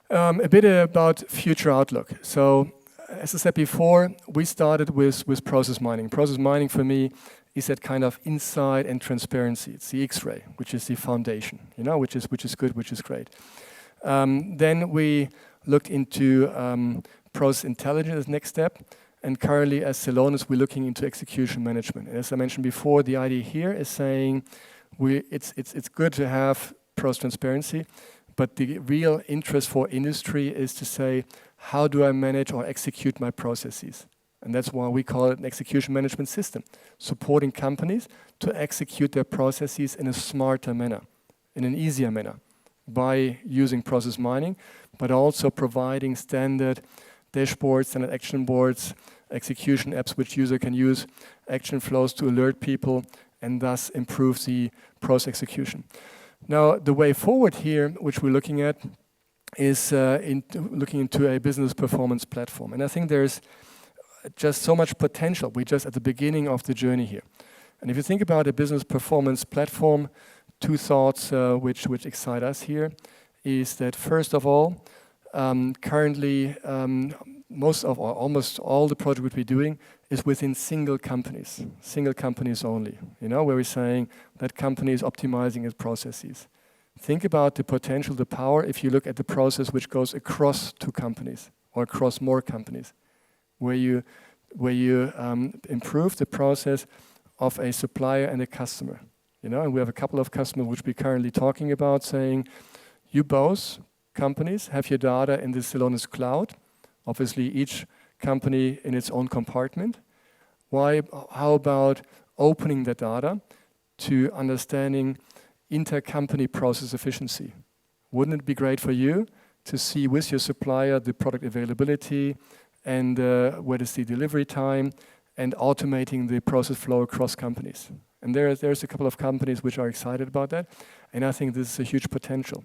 A bit about future outlook. So, as I said before, we started with process mining. Process mining for me is that kind of insight and transparency. It's the X-ray, which is the foundation, which is good, which is great. Then we looked into process intelligence as next step, and currently as Celonis, we're looking into execution management. And as I mentioned before, the idea here is saying it's good to have process transparency, but the real interest for industry is to say, how do I manage or execute my processes? And that's why we call it an execution management system, supporting companies to execute their processes in a smarter manner, in an easier manner, by using process mining, but also providing standard dashboards, standard action boards, execution apps which user can use, action flows to alert people, and thus improve the process execution. Now, the way forward here, which we're looking at, is looking into a business performance platform. And I think there's just so much potential. We're just at the beginning of the journey here. And if you think about a business performance platform, 2 thoughts which excite us here is that, first of all, currently almost all the project we'll be doing is within single companies only, where we're saying that company is optimizing its processes. Think about the potential, the power, if you look at the process which goes across 2 companies or across more companies, where you improve the process of a supplier and a customer. And we have a couple of customers which we're currently talking about, saying, you both companies have your data in the Celonis cloud, obviously each company in its own compartment. How about opening the data to understanding intercompany process efficiency? Wouldn't it be great for you to see with your supplier the product availability and what is the delivery time, and automating the process flow across companies. And there's a couple of companies which are excited about that, and I think this is a huge potential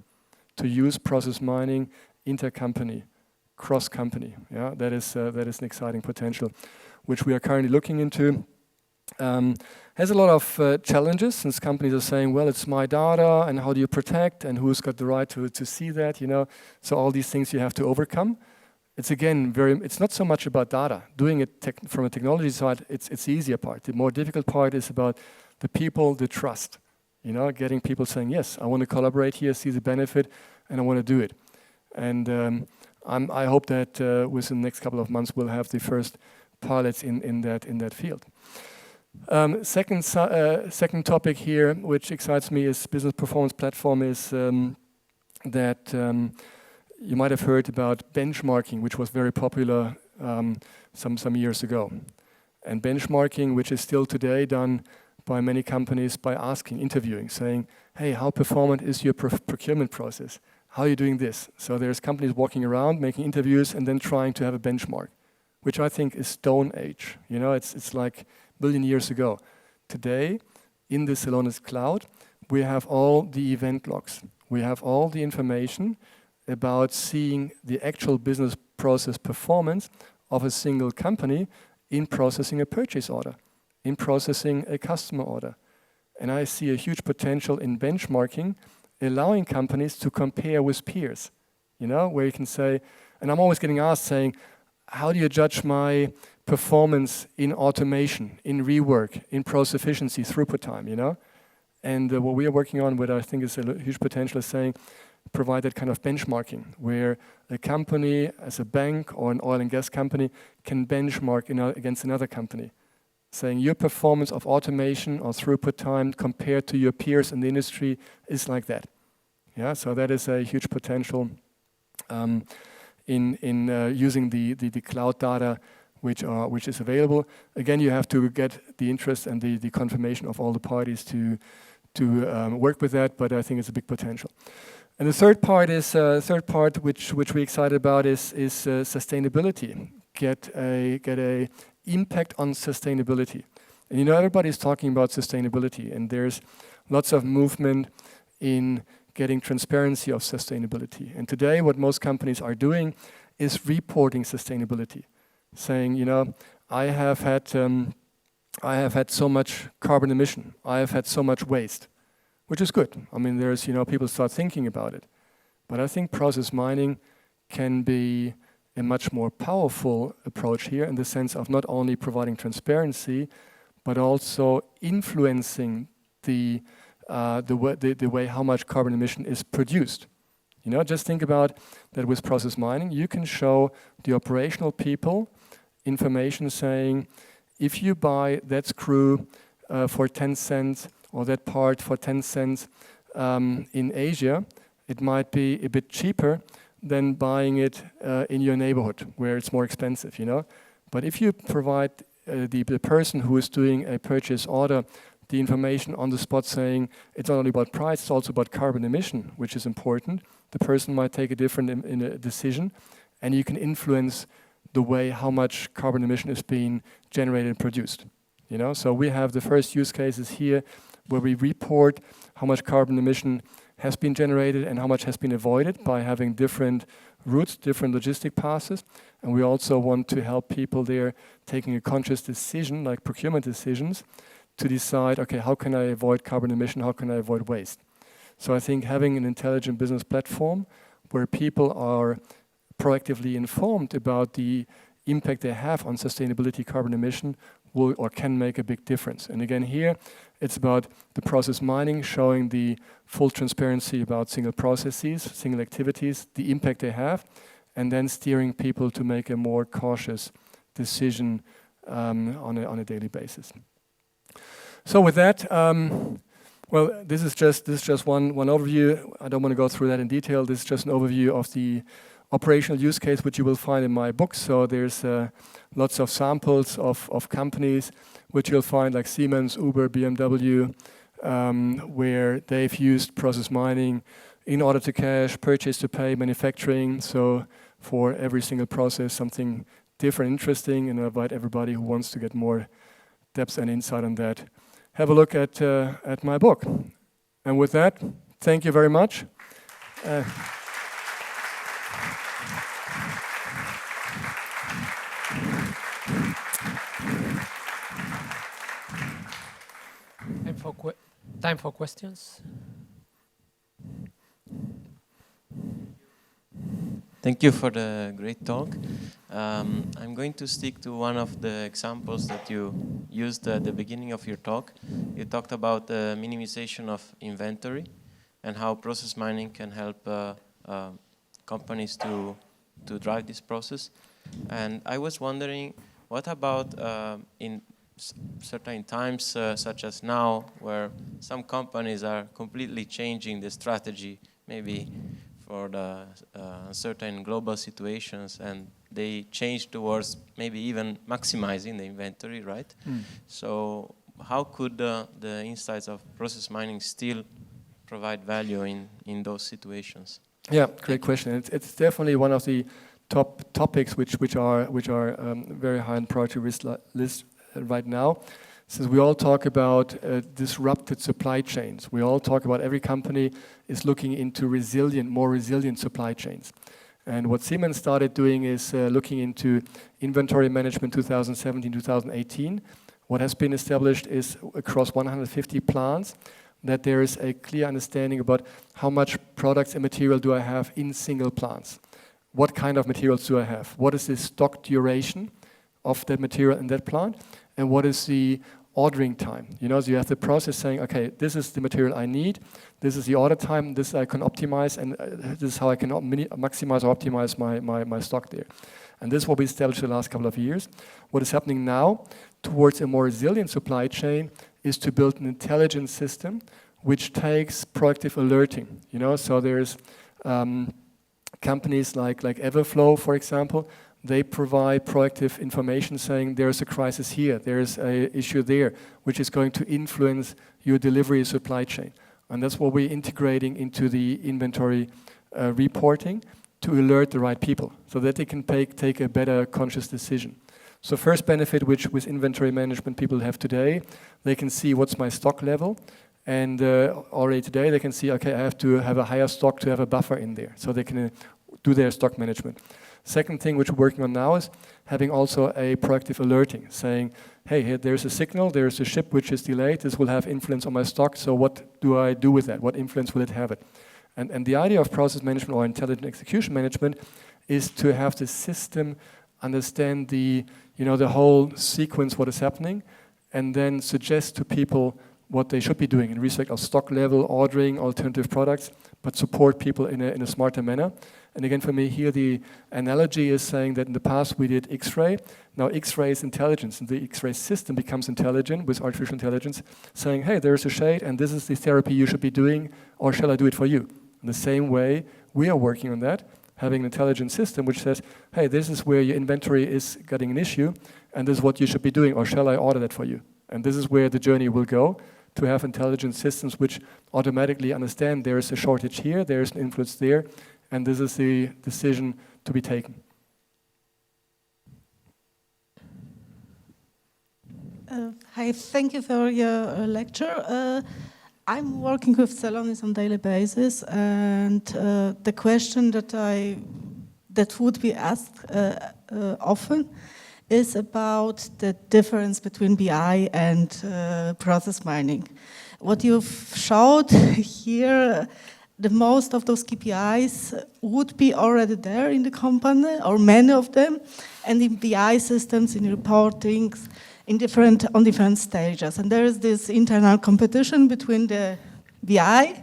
to use process mining intercompany, cross-company. Yeah, that is an exciting potential, which we are currently looking into. Has a lot of challenges, since companies are saying, well, it's my data, and how do you protect, and who's got the right to see that, you know? So all these things you have to overcome. It's again it's not so much about data. Doing it from a technology side, it's the easier part. The more difficult part is about the people, the trust. You know, getting people saying, yes, I want to collaborate here, see the benefit, and I want to do it. And I hope that within the next couple of months we'll have the first pilots in that field. Second topic here, which excites me, is business performance platform, is that you might have heard about benchmarking, which was very popular some years ago. And benchmarking, which is still today done by many companies by interviewing, saying, hey, how performant is your procurement process? How are you doing this? So there's companies walking around, making interviews, and then trying to have a benchmark, which I think is Stone Age. You know, it's like a billion years ago. Today, in the Celonis cloud, we have all the event logs. We have all the information about seeing the actual business process performance of a single company in processing a purchase order, in processing a customer order. And I see a huge potential in benchmarking, allowing companies to compare with peers, you know, where you can say, and I'm always getting asked saying, how do you judge my performance in automation, in rework, in process efficiency, throughput time, you know? And what we are working on, what I think is a huge potential, is saying, provide that kind of benchmarking, where a company, as a bank or an oil and gas company, can benchmark against another company, saying your performance of automation or throughput time compared to your peers in the industry is like that. Yeah, so that is a huge potential in using the cloud data which is available. Again, you have to get the interest and the confirmation of all the parties to work with that, but I think it's a big potential. And the third part which we're excited about is sustainability. Get a impact on sustainability. And you know, everybody's talking about sustainability, and there's lots of movement in getting transparency of sustainability. And today, what most companies are doing is reporting sustainability, saying, you know, I have had so much carbon emission, I have had so much waste, which is good. I mean, there's, you know, people start thinking about it. But I think process mining can be a much more powerful approach here, in the sense of not only providing transparency, but also influencing the way how much carbon emission is produced. You know, just think about that with process mining. You can show the operational people information saying, if you buy that screw for 10 cents or that part for 10 cents in Asia, it might be a bit cheaper than buying it in your neighborhood where it's more expensive, you know. But if you provide the person who is doing a purchase order the information on the spot saying it's not only about price, it's also about carbon emission, which is important, the person might take a different decision, and you can influence the way how much carbon emission is being generated and produced. You know, so we have the first use cases here where we report how much carbon emission has been generated and how much has been avoided by having different routes, different logistic passes. And we also want to help people there taking a conscious decision, like procurement decisions, to decide, okay, how can I avoid carbon emission, how can I avoid waste? So I think having an intelligent business platform where people are proactively informed about the impact they have on sustainability, carbon emission, will or can make a big difference. And again, here, it's about the process mining, showing the full transparency about single processes, single activities, the impact they have, and then steering people to make a more cautious decision on a daily basis. So with that, well, this is just one overview. I don't want to go through that in detail. This is just an overview of the operational use case, which you will find in my book. So there's lots of samples of companies, which you'll find like Siemens, Uber, BMW, where they've used process mining in order to cash, purchase to pay, manufacturing. So for every single process, something different, interesting, and I invite everybody who wants to get more depth and insight on that, have a look at my book. And with that, thank you very much. Time for questions. Thank you for the great talk. I'm going to stick to one of the examples that you used at the beginning of your talk. You talked about the minimization of inventory and how process mining can help companies to drive this process. And I was wondering, what about in certain times, such as now, where some companies are completely changing the strategy, maybe for the certain global situations, and they change towards maybe even maximizing the inventory, right? So how could the insights of process mining still provide value in those situations? Yeah, great question. It's definitely one of the top topics which are very high on priority list right now. Since we all talk about disrupted supply chains, we all talk about every company is looking into more resilient supply chains. And what Siemens started doing is looking into inventory management 2017, 2018. What has been established is across 150 plants that there is a clear understanding about how much products and material do I have in single plants. What kind of materials do I have? What is the stock duration of that material in that plant? And what is the ordering time? You know, so you have the process saying, okay, this is the material I need, this is the order time, this I can optimize, and this is how I can maximize or optimize my stock there. And this is what we established the last couple of years. What is happening now towards a more resilient supply chain is to build an intelligent system which takes proactive alerting. You know, so there's companies like Everflow, for example. They provide proactive information saying there's a crisis here, there's an issue there, which is going to influence your delivery supply chain. And that's what we're integrating into the inventory reporting to alert the right people so that they can take a better conscious decision. So first benefit which with inventory management people have today, they can see what's my stock level. And already today they can see, okay, I have to have a higher stock to have a buffer in there. So they can do their stock management. Second thing which we're working on now is having also a proactive alerting, saying, hey, here, there's a signal, there's a ship which is delayed, this will have influence on my stock, so what do I do with that? What influence will it have it? And the idea of process management or intelligent execution management is to have the system understand the whole sequence, what is happening, and then suggest to people what they should be doing in respect of stock level, ordering, alternative products, but support people in a smarter manner. And again, for me here, the analogy is saying that in the past we did X-ray. Now X-ray is intelligence, and the X-ray system becomes intelligent with artificial intelligence, saying, hey, there's a shade, and this is the therapy you should be doing, or shall I do it for you? In the same way, we are working on that, having an intelligent system which says, hey, this is where your inventory is getting an issue, and this is what you should be doing, or shall I order that for you? And this is where the journey will go, to have intelligent systems which automatically understand there is a shortage here, there is an influence there, and this is the decision to be taken. Hi, thank you for your lecture. I'm working with Celonis on a daily basis, and the question that would be asked often is about the difference between BI and process mining. What you've showed here, the most of those KPIs would be already there in the company, or many of them, and in BI systems, in reporting, on different stages. And there is this internal competition between the BI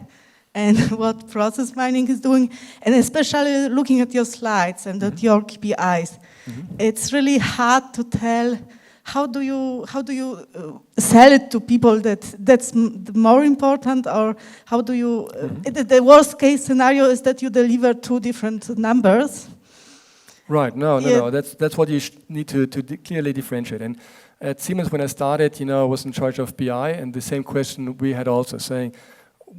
and what process mining is doing, and especially looking at your slides and at your KPIs. It's really hard to tell how do you sell it to people that's more important, or how do you the worst case scenario is that you deliver two different numbers. Right. No. That's what you need to clearly differentiate. And at Siemens, when I started, I was in charge of BI, and the same question we had also, saying,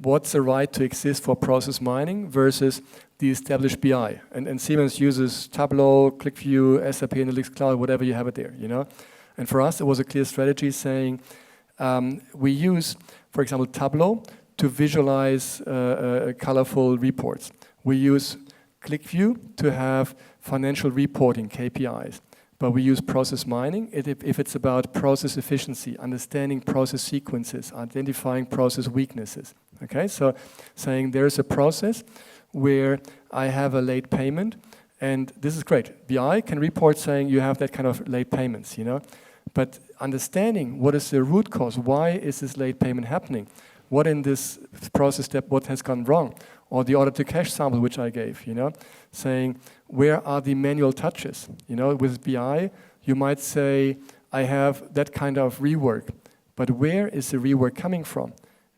what's the right to exist for process mining versus the established BI. And Siemens uses Tableau, ClickView, SAP Analytics Cloud, whatever you have it there, you know. And for us, it was a clear strategy saying we use, for example, Tableau to visualize colorful reports. We use ClickView to have financial reporting KPIs. But we use process mining if it's about process efficiency, understanding process sequences, identifying process weaknesses. Okay, so saying there's a process where I have a late payment, and this is great. BI can report saying you have that kind of late payments, you know. But understanding what is the root cause, why is this late payment happening? What in this process step, what has gone wrong? Or the order to cash sample which I gave, you know, saying where are the manual touches? You know, with BI, you might say, I have that kind of rework, but where is the rework coming from?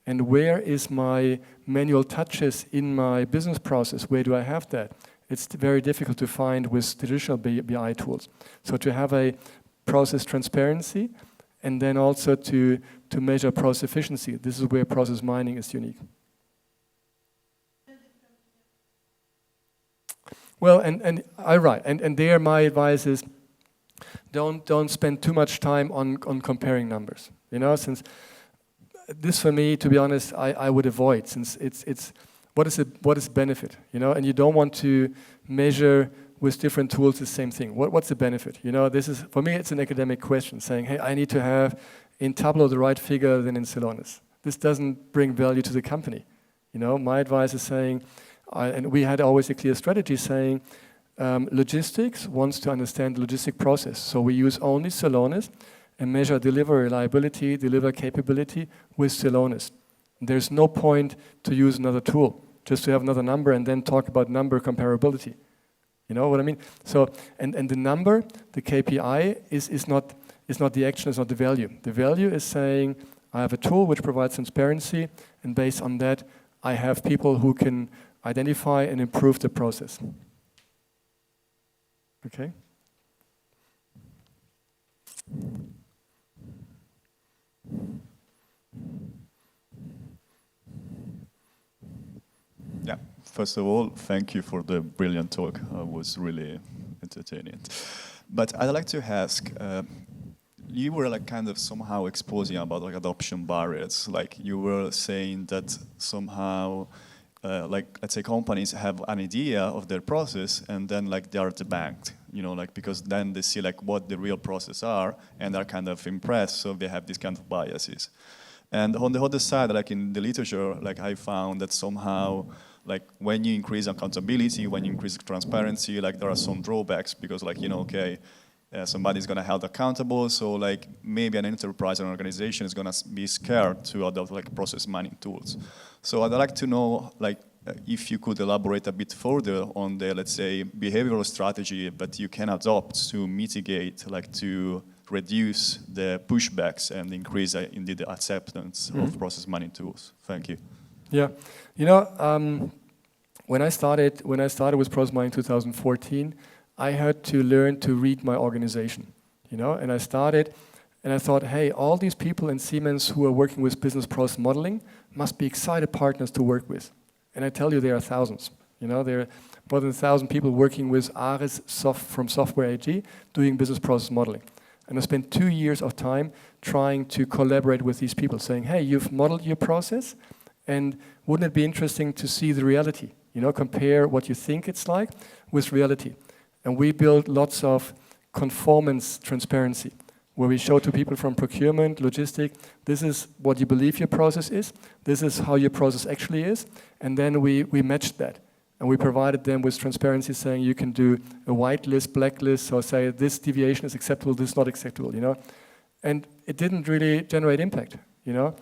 And where is my manual touches in my business process? Where do I have that? It's very difficult to find with traditional BI tools. So to have a process transparency and then also to measure process efficiency, this is where process mining is unique. Well, and there my advice is don't spend too much time on comparing numbers. You know, since this for me, to be honest, I would avoid, since it's what is benefit, you know, and you don't want to measure with different tools the same thing. What's the benefit? You know, this is, for me, it's an academic question saying, hey, I need to have in Tableau the right figure than in Celonis. This doesn't bring value to the company. You know, my advice is saying, and we had always a clear strategy saying logistics wants to understand the logistic process. So we use only Celonis and measure deliver reliability, deliver capability with Celonis. There's no point to use another tool, just to have another number and then talk about number comparability. You know what I mean? So, and the number, the KPI is not the action, it's not the value. The value is saying I have a tool which provides transparency, and based on that I have people who can identify and improve the process. Okay? Yeah, first of all, thank you for the brilliant talk. It was really entertaining. But I'd like to ask, you were like kind of somehow exposing about like adoption barriers. Like you were saying that somehow like, let's say companies have an idea of their process and then like they are debanked, you know, like because then they see like what the real process are and are kind of impressed, so they have these kind of biases. And on the other side, like in the literature, like I found that somehow like when you increase accountability, when you increase transparency, like there are some drawbacks because like, you know, okay, somebody's going to held accountable, so like maybe an enterprise or an organization is going to be scared to adopt like process mining tools. So I'd like to know like if you could elaborate a bit further on the, let's say, behavioral strategy that you can adopt to mitigate, like to reduce the pushbacks and increase indeed the acceptance of process mining tools. Thank you. Yeah, you know, when I started with process mining in 2014, I had to learn to read my organization, you know, and I started and I thought, hey, all these people in Siemens who are working with business process modeling must be excited partners to work with. And I tell you, there are thousands, you know, there are more than 1,000 people working with Ares from Software AG doing business process modeling. And I spent 2 years of time trying to collaborate with these people, saying, hey, you've modeled your process, and wouldn't it be interesting to see the reality? You know, compare what you think it's like with reality. And we built lots of conformance transparency, where we show to people from procurement, logistic, this is what you believe your process is, this is how your process actually is, and then we matched that. And we provided them with transparency saying you can do a white list, black list, or say this deviation is acceptable, this is not acceptable, you know. And it didn't really generate impact, you know.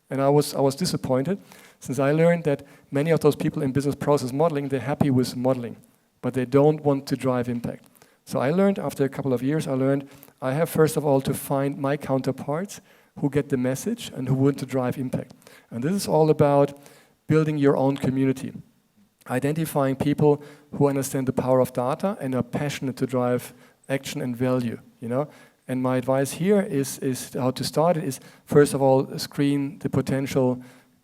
And I was disappointed, since I learned that many of those people in business process modeling, they're happy with modeling, but they don't want to drive impact. So I learned, after a couple of years, I have first of all to find my counterparts who get the message and who want to drive impact. And this is all about building your own community, identifying people who understand the power of data and are passionate to drive action and value, you know. And my advice here is how to start it is, first of all, screen the potential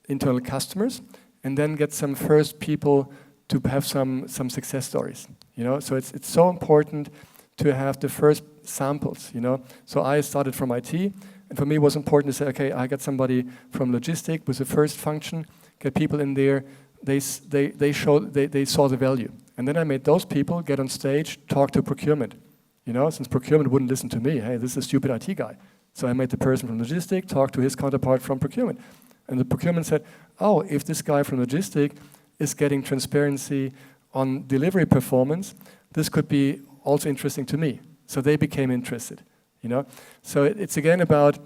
internal customers, and then get some first people to have some success stories. You know, so it's so important to have the first samples. You know, so I started from IT, and for me it was important to say, okay, I got somebody from logistic with the first function, get people in there. They saw the value, and then I made those people get on stage, talk to procurement. You know, since procurement wouldn't listen to me, hey, this is a stupid IT guy. So I made the person from logistic talk to his counterpart from procurement. And the procurement said, oh, if this guy from logistic is getting transparency on delivery performance, this could be also interesting to me. So they became interested, you know. So it's again about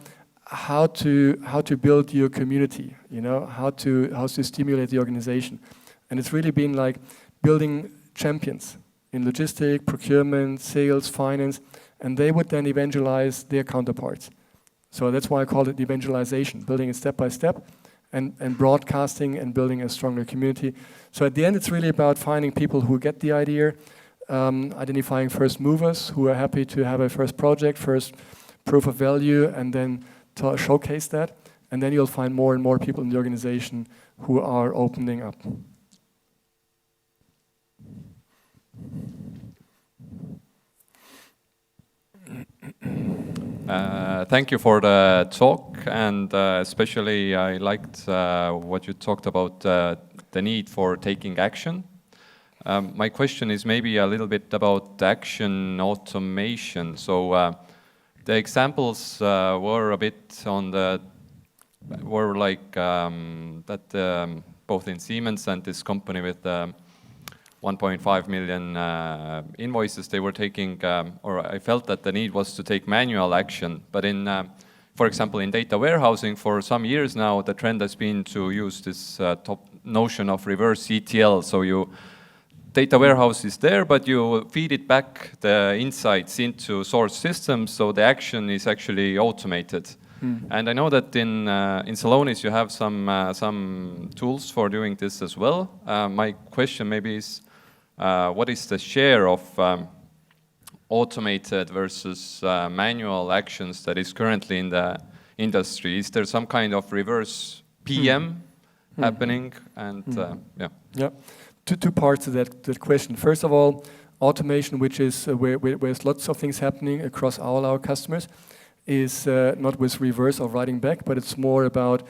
how to build your community, you know, how to stimulate the organization. And it's really been like building champions in logistic, procurement, sales, finance, and they would then evangelize their counterparts. So that's why I call it evangelization, building it step by step and broadcasting and building a stronger community. So at the end, it's really about finding people who get the idea, identifying first movers who are happy to have a first project, first proof of value, and then to showcase that. And then you'll find more and more people in the organization who are opening up. Thank you for the talk, and especially I liked what you talked about the need for taking action. My question is maybe a little bit about action automation. So the examples were a bit on the, were like that both in Siemens and this company with 1.5 million invoices, they were taking, or I felt that the need was to take manual action. But in, for example, in data warehousing for some years now, the trend has been to use this top notion of reverse ETL. So you, data warehouse is there, but you feed it back the insights into source systems, so the action is actually automated. And I know that in Celonis you have some tools for doing this as well. My question maybe is, what is the share of automated versus manual actions that is currently in the industry? Is there some kind of reverse PM happening? And Yeah, two parts to that question. First of all, automation, which is where there's lots of things happening across all our customers, is not with reverse or writing back, but it's more about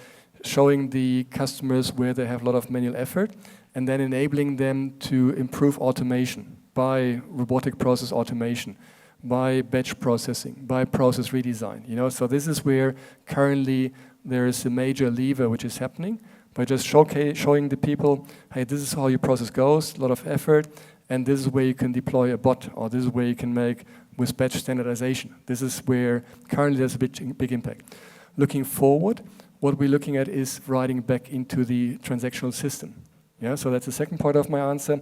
showing the customers where they have a lot of manual effort and then enabling them to improve automation by robotic process automation, by batch processing, by process redesign. You know, so this is where currently there is a major lever which is happening by just showing the people, hey, this is how your process goes, a lot of effort, and this is where you can deploy a bot, or this is where you can make with batch standardization. This is where currently there's a big impact. Looking forward, what we're looking at is writing back into the transactional system. Yeah, so that's the second part of my answer,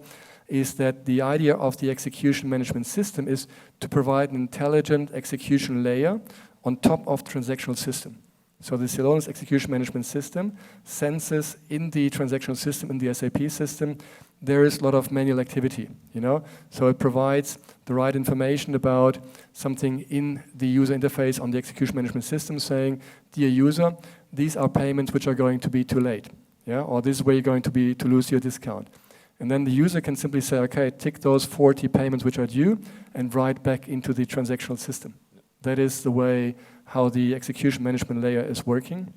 is that the idea of the execution management system is to provide an intelligent execution layer on top of transactional system. So the Celonis execution management system senses in the transactional system, in the SAP system, there is a lot of manual activity, you know? So it provides the right information about something in the user interface on the execution management system saying, dear user, these are payments which are going to be too late, yeah? Or this is where you're going to lose your discount. And then the user can simply say, okay, tick those 40 payments which are due and write back into the transactional system. That is the way how the execution management layer is working,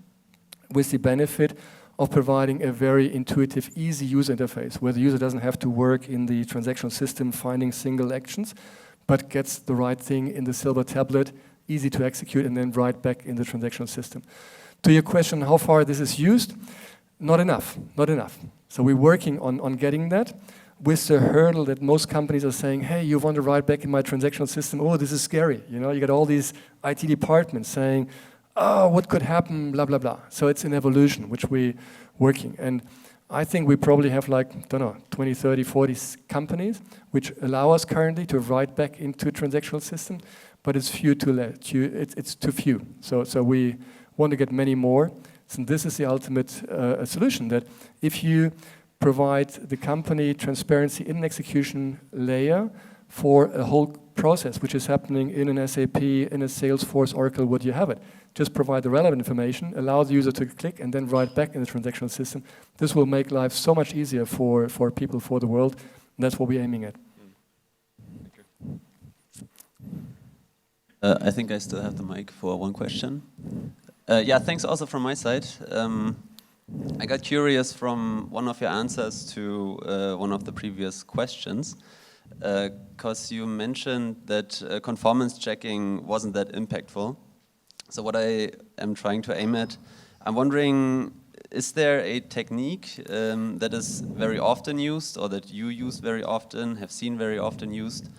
with the benefit of providing a very intuitive, easy user interface where the user doesn't have to work in the transactional system finding single actions, but gets the right thing in the silver tablet, easy to execute, and then write back in the transactional system. To your question, how far this is used? Not enough, not enough. So we're working on getting that, with the hurdle that most companies are saying, hey, you want to write back in my transactional system? Oh, this is scary. You know, you get all these IT departments saying, oh, what could happen, blah, blah, blah. So it's an evolution, which we're working. And I think we probably have like, don't know, 20, 30, 40 companies which allow us currently to write back into a transactional system, but it's it's too few. So we want to get many more. So this is the ultimate solution, that if you provide the company transparency in an execution layer for a whole process which is happening in an SAP, in a Salesforce, Oracle, what you have it. Just provide the relevant information, allow the user to click and then write back in the transactional system. This will make life so much easier for people, for the world. And that's what we're aiming at. I think I still have the mic for one question. Yeah, thanks also from my side. I got curious from one of your answers to one of the previous questions, because you mentioned that conformance checking wasn't that impactful. So what I am trying to aim at, I'm wondering, is there a technique that is very often used, or that you use very often, have seen very often used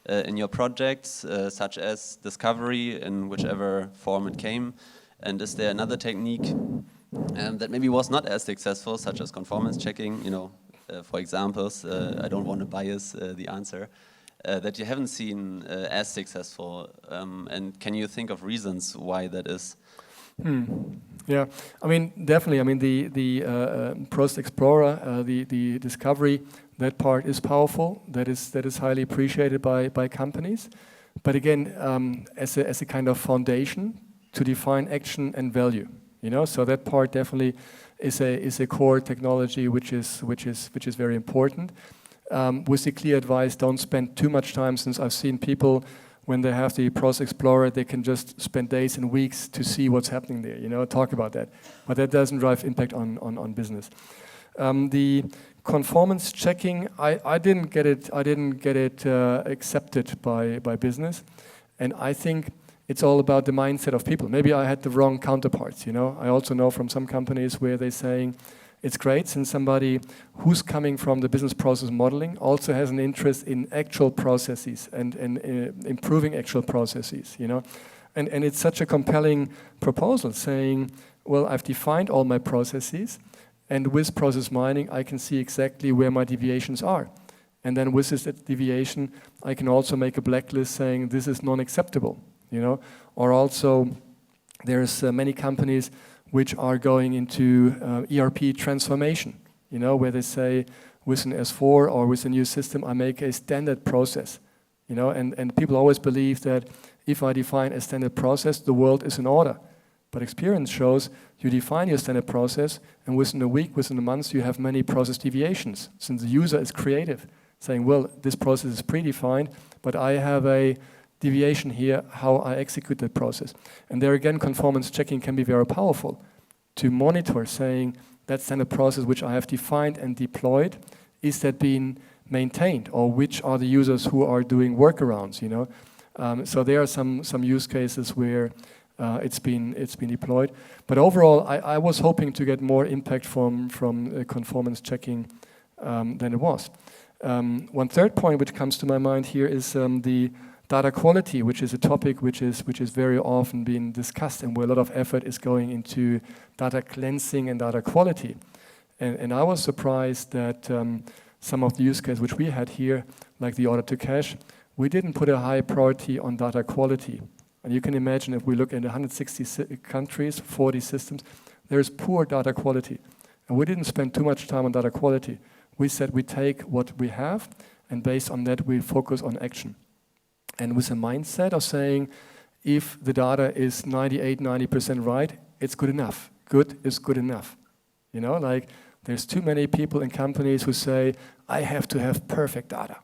in your projects, such as discovery in whichever form it came? And is there another technique that maybe was not as successful, such as conformance checking, you know, for examples, I don't want to bias the answer, that you haven't seen as successful, and can you think of reasons why that is? Yeah, I mean, definitely. I mean, the Process Explorer, the discovery, that part is powerful. That is highly appreciated by companies. But again, as a kind of foundation to define action and value, you know. So that part definitely is a core technology which is very important. With the clear advice, don't spend too much time, since I've seen people, when they have the Process Explorer, they can just spend days and weeks to see what's happening there, you know, talk about that. But that doesn't drive impact on business. The conformance checking, I didn't get it accepted by business. And I think it's all about the mindset of people. Maybe I had the wrong counterparts, you know. I also know from some companies where they're saying, it's great since somebody who's coming from the business process modeling also has an interest in actual processes and improving actual processes, you know. And it's such a compelling proposal saying, well, I've defined all my processes, and with process mining, I can see exactly where my deviations are. And then with this deviation, I can also make a blacklist saying this is non-acceptable, you know. Or also, there's many companies which are going into ERP transformation, you know, where they say with an S4 or with a new system, I make a standard process, you know, and people always believe that if I define a standard process, the world is in order. But experience shows you define your standard process, and within a week, within a month, you have many process deviations, since the user is creative, saying, well, this process is predefined, but I have a deviation here, how I execute that process. And there again, conformance checking can be very powerful to monitor, saying that standard process which I have defined and deployed, is that being maintained, or which are the users who are doing workarounds, you know. So there are some use cases where it's been deployed. But overall, I was hoping to get more impact from conformance checking than it was. One third point which comes to my mind here is the data quality, which is a topic which is very often being discussed, and where a lot of effort is going into data cleansing and data quality. And I was surprised that some of the use cases which we had here, like the order to cash, we didn't put a high priority on data quality. And you can imagine if we look at 160 countries, 40 systems, there's poor data quality. And we didn't spend too much time on data quality. We said we take what we have, and based on that, we focus on action. And with a mindset of saying, if the data is 98, 90% right, it's good enough. Good is good enough. You know, like there's too many people in companies who say, I have to have perfect data.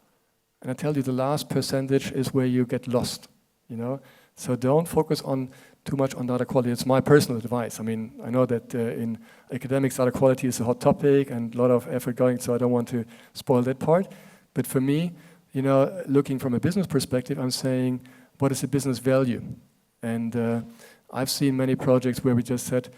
And I tell you, the last percentage is where you get lost, you know. So don't focus on too much on data quality. It's my personal advice. I mean, I know that in academics, data quality is a hot topic and a lot of effort going, so I don't want to spoil that part. But for me, you know, looking from a business perspective, I'm saying, what is the business value? And I've seen many projects where we just said,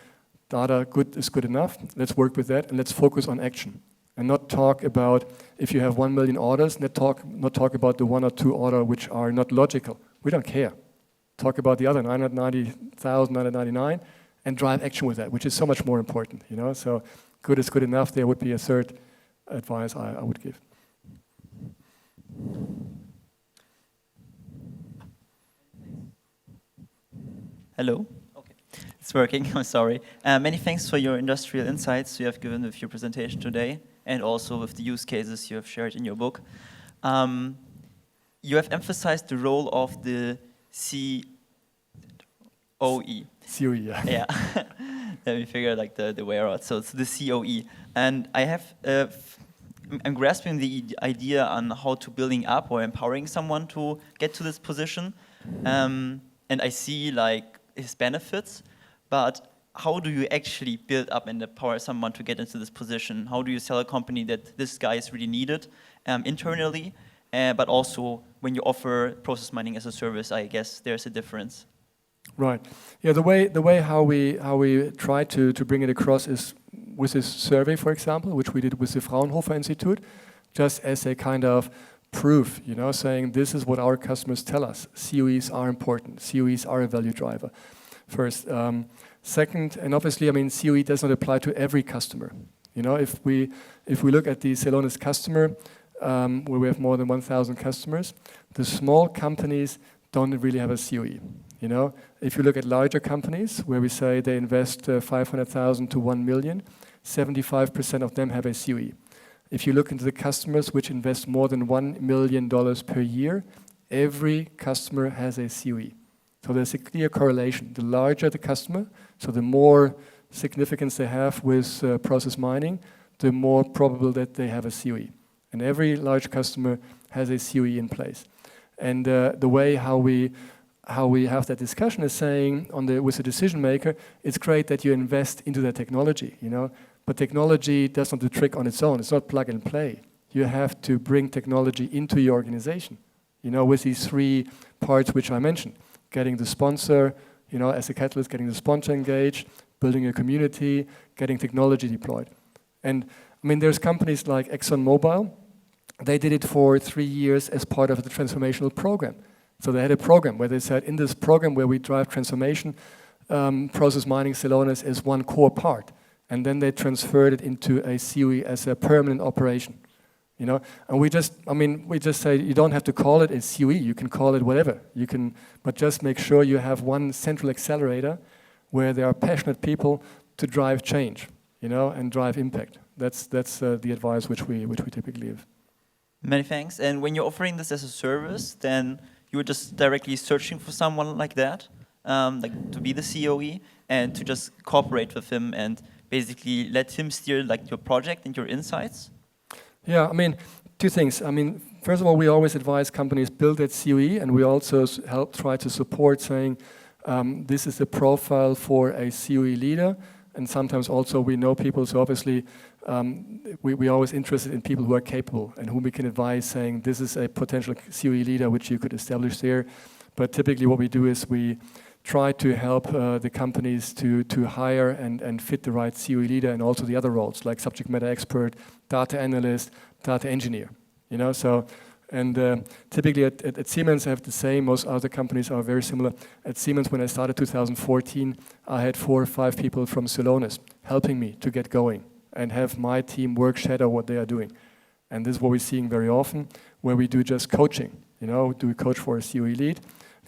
data good is good enough, let's work with that, and let's focus on action. And not talk about, if you have 1 million orders, not talk about the 1 or 2 orders which are not logical. We don't care. Talk about the other 990,999 and drive action with that, which is so much more important, you know. So good is good enough, there would be a third advice I would give. Hello. Okay, it's working. I'm sorry. Many thanks for your industrial insights you have given with your presentation today, and also with the use cases you have shared in your book. you have emphasized the role of the COE. COE, yeah. Yeah. Let me figure like the way out. So it's the COE. And I have, I'm grasping the idea on how to building up or empowering someone to get to this position. And I see like his benefits, but how do you actually build up and empower someone to get into this position? How do you sell a company that this guy is really needed internally, but also when you offer process mining as a service, I guess there's a difference. Right. Yeah. The way how we try to bring it across is with this survey, for example, which we did with the Fraunhofer Institute, just as a kind of proof, you know, saying this is what our customers tell us. COEs are important. COEs are a value driver. First. Second, and obviously, I mean, COE does not apply to every customer. You know, if we look at the Celonis customer, where we have more than 1,000 customers, the small companies don't really have a COE. You know, if you look at larger companies, where we say they invest 500,000 to 1 million, 75% of them have a COE. If you look into the customers which invest more than $1 million per year, every customer has a COE. So there's a clear correlation. The larger the customer, so the more significance they have with process mining, the more probable that they have a COE. And every large customer has a COE in place. And the way how we have that discussion is saying with the decision maker, it's great that you invest into the technology, you know, but technology does not do the trick on its own. It's not plug and play. You have to bring technology into your organization, you know, with these 3 parts which I mentioned. Getting the sponsor, you know, as a catalyst, getting the sponsor engaged, building a community, getting technology deployed. And I mean, there's companies like ExxonMobil. They did it for 3 years as part of the transformational program. So they had a program where they said, in this program where we drive transformation, process mining Celonis is one core part. And then they transferred it into a COE as a permanent operation. You know, and we just say you don't have to call it a COE. You can call it whatever. You can, but just make sure you have one central accelerator where there are passionate people to drive change, you know, and drive impact. That's the advice which we typically give. Many thanks. And when you're offering this as a service, then you're just directly searching for someone like that, like to be the COE, and to just cooperate with him and basically let him steer like your project and your insights. Yeah, I mean, 2 things. I mean, first of all, we always advise companies build that COE, and we also try to support saying this is the profile for a COE leader, and sometimes also we know people, so obviously we're always interested in people who are capable and whom we can advise saying this is a potential COE leader which you could establish there. But typically what we do is we try to help the companies to hire and fit the right COE leader, and also the other roles like subject matter expert, data analyst, data engineer. You know, so and typically at Siemens I have the same. Most other companies are very similar. At Siemens, when I started 2014, I had 4 or 5 people from Celonis helping me to get going and have my team work shadow what they are doing. And this is what we're seeing very often, where we do just coaching. You know, do we coach for a COE lead?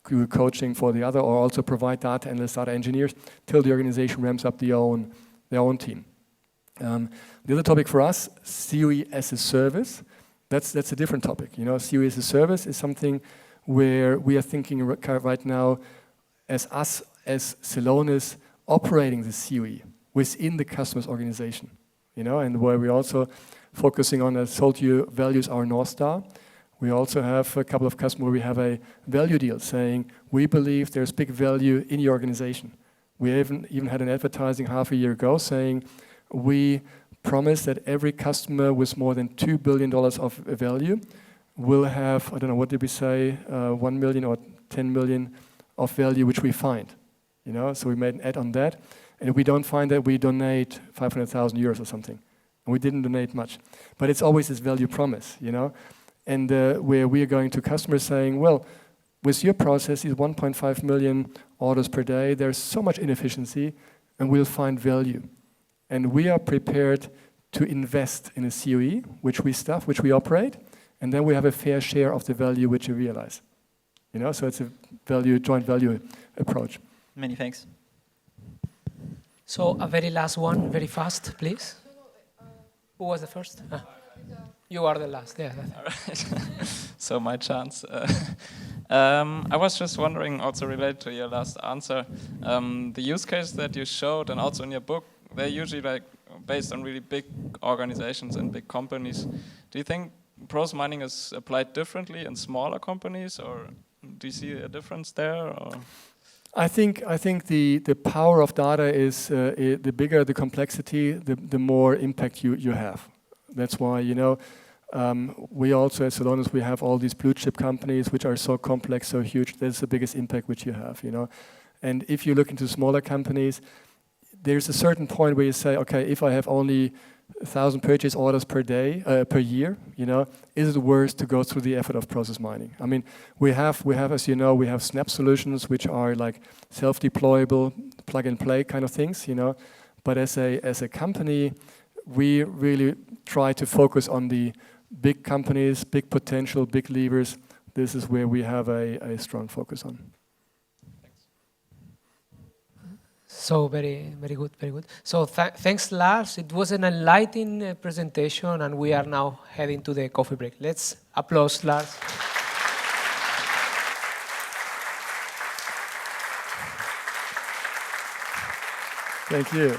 Do coaching for the other, or also provide data analysts, data engineers, till the organization ramps up their own team. The other topic for us, COE as a service, that's a different topic. You know, COE as a service is something where we are thinking right now as us, as Celonis, operating the COE within the customer's organization. You know, and where we're also focusing on, as I told you, values our North Star. We also have a couple of customers where we have a value deal saying, we believe there's big value in your organization. We even had an advertising half a year ago saying, we promise that every customer with more than $2 billion of value will have, I don't know, what did we say, 1 million or 10 million of value which we find. You know, so we made an ad on that. And if we don't find that, we donate 500,000 euros or something. And we didn't donate much. But it's always this value promise, you know. And where we are going to customers saying, well, with your process, these 1.5 million orders per day, there's so much inefficiency, and we'll find value. And we are prepared to invest in a COE, which we operate, and then we have a fair share of the value which we realize. You know, so it's a joint value approach. Many thanks. So a very last one, very fast, please. Who was the first? You are the last. Yeah. All right. So my chance. I was just wondering, also related to your last answer, the use case that you showed and also in your book, they're usually like based on really big organizations and big companies. Do you think process mining is applied differently in smaller companies, or do you see a difference there? Or? I think the power of data is the bigger the complexity, the more impact you have. That's why, you know, we also at Celonis, we have all these blue chip companies which are so complex, so huge. That's the biggest impact which you have, you know. And if you look into smaller companies, there's a certain point where you say, okay, if I have only 1,000 purchase orders per day, per year, you know, is it worth to go through the effort of process mining? I mean, we have, as you know, we have Snap solutions which are like self-deployable, plug-and-play kind of things, you know. But as a company, we really try to focus on the big companies, big potential, big levers. This is where we have a strong focus on. So very good, very good. So thanks, Lars. It was an enlightening presentation, and we are now heading to the coffee break. Let's applause Lars. Thank you.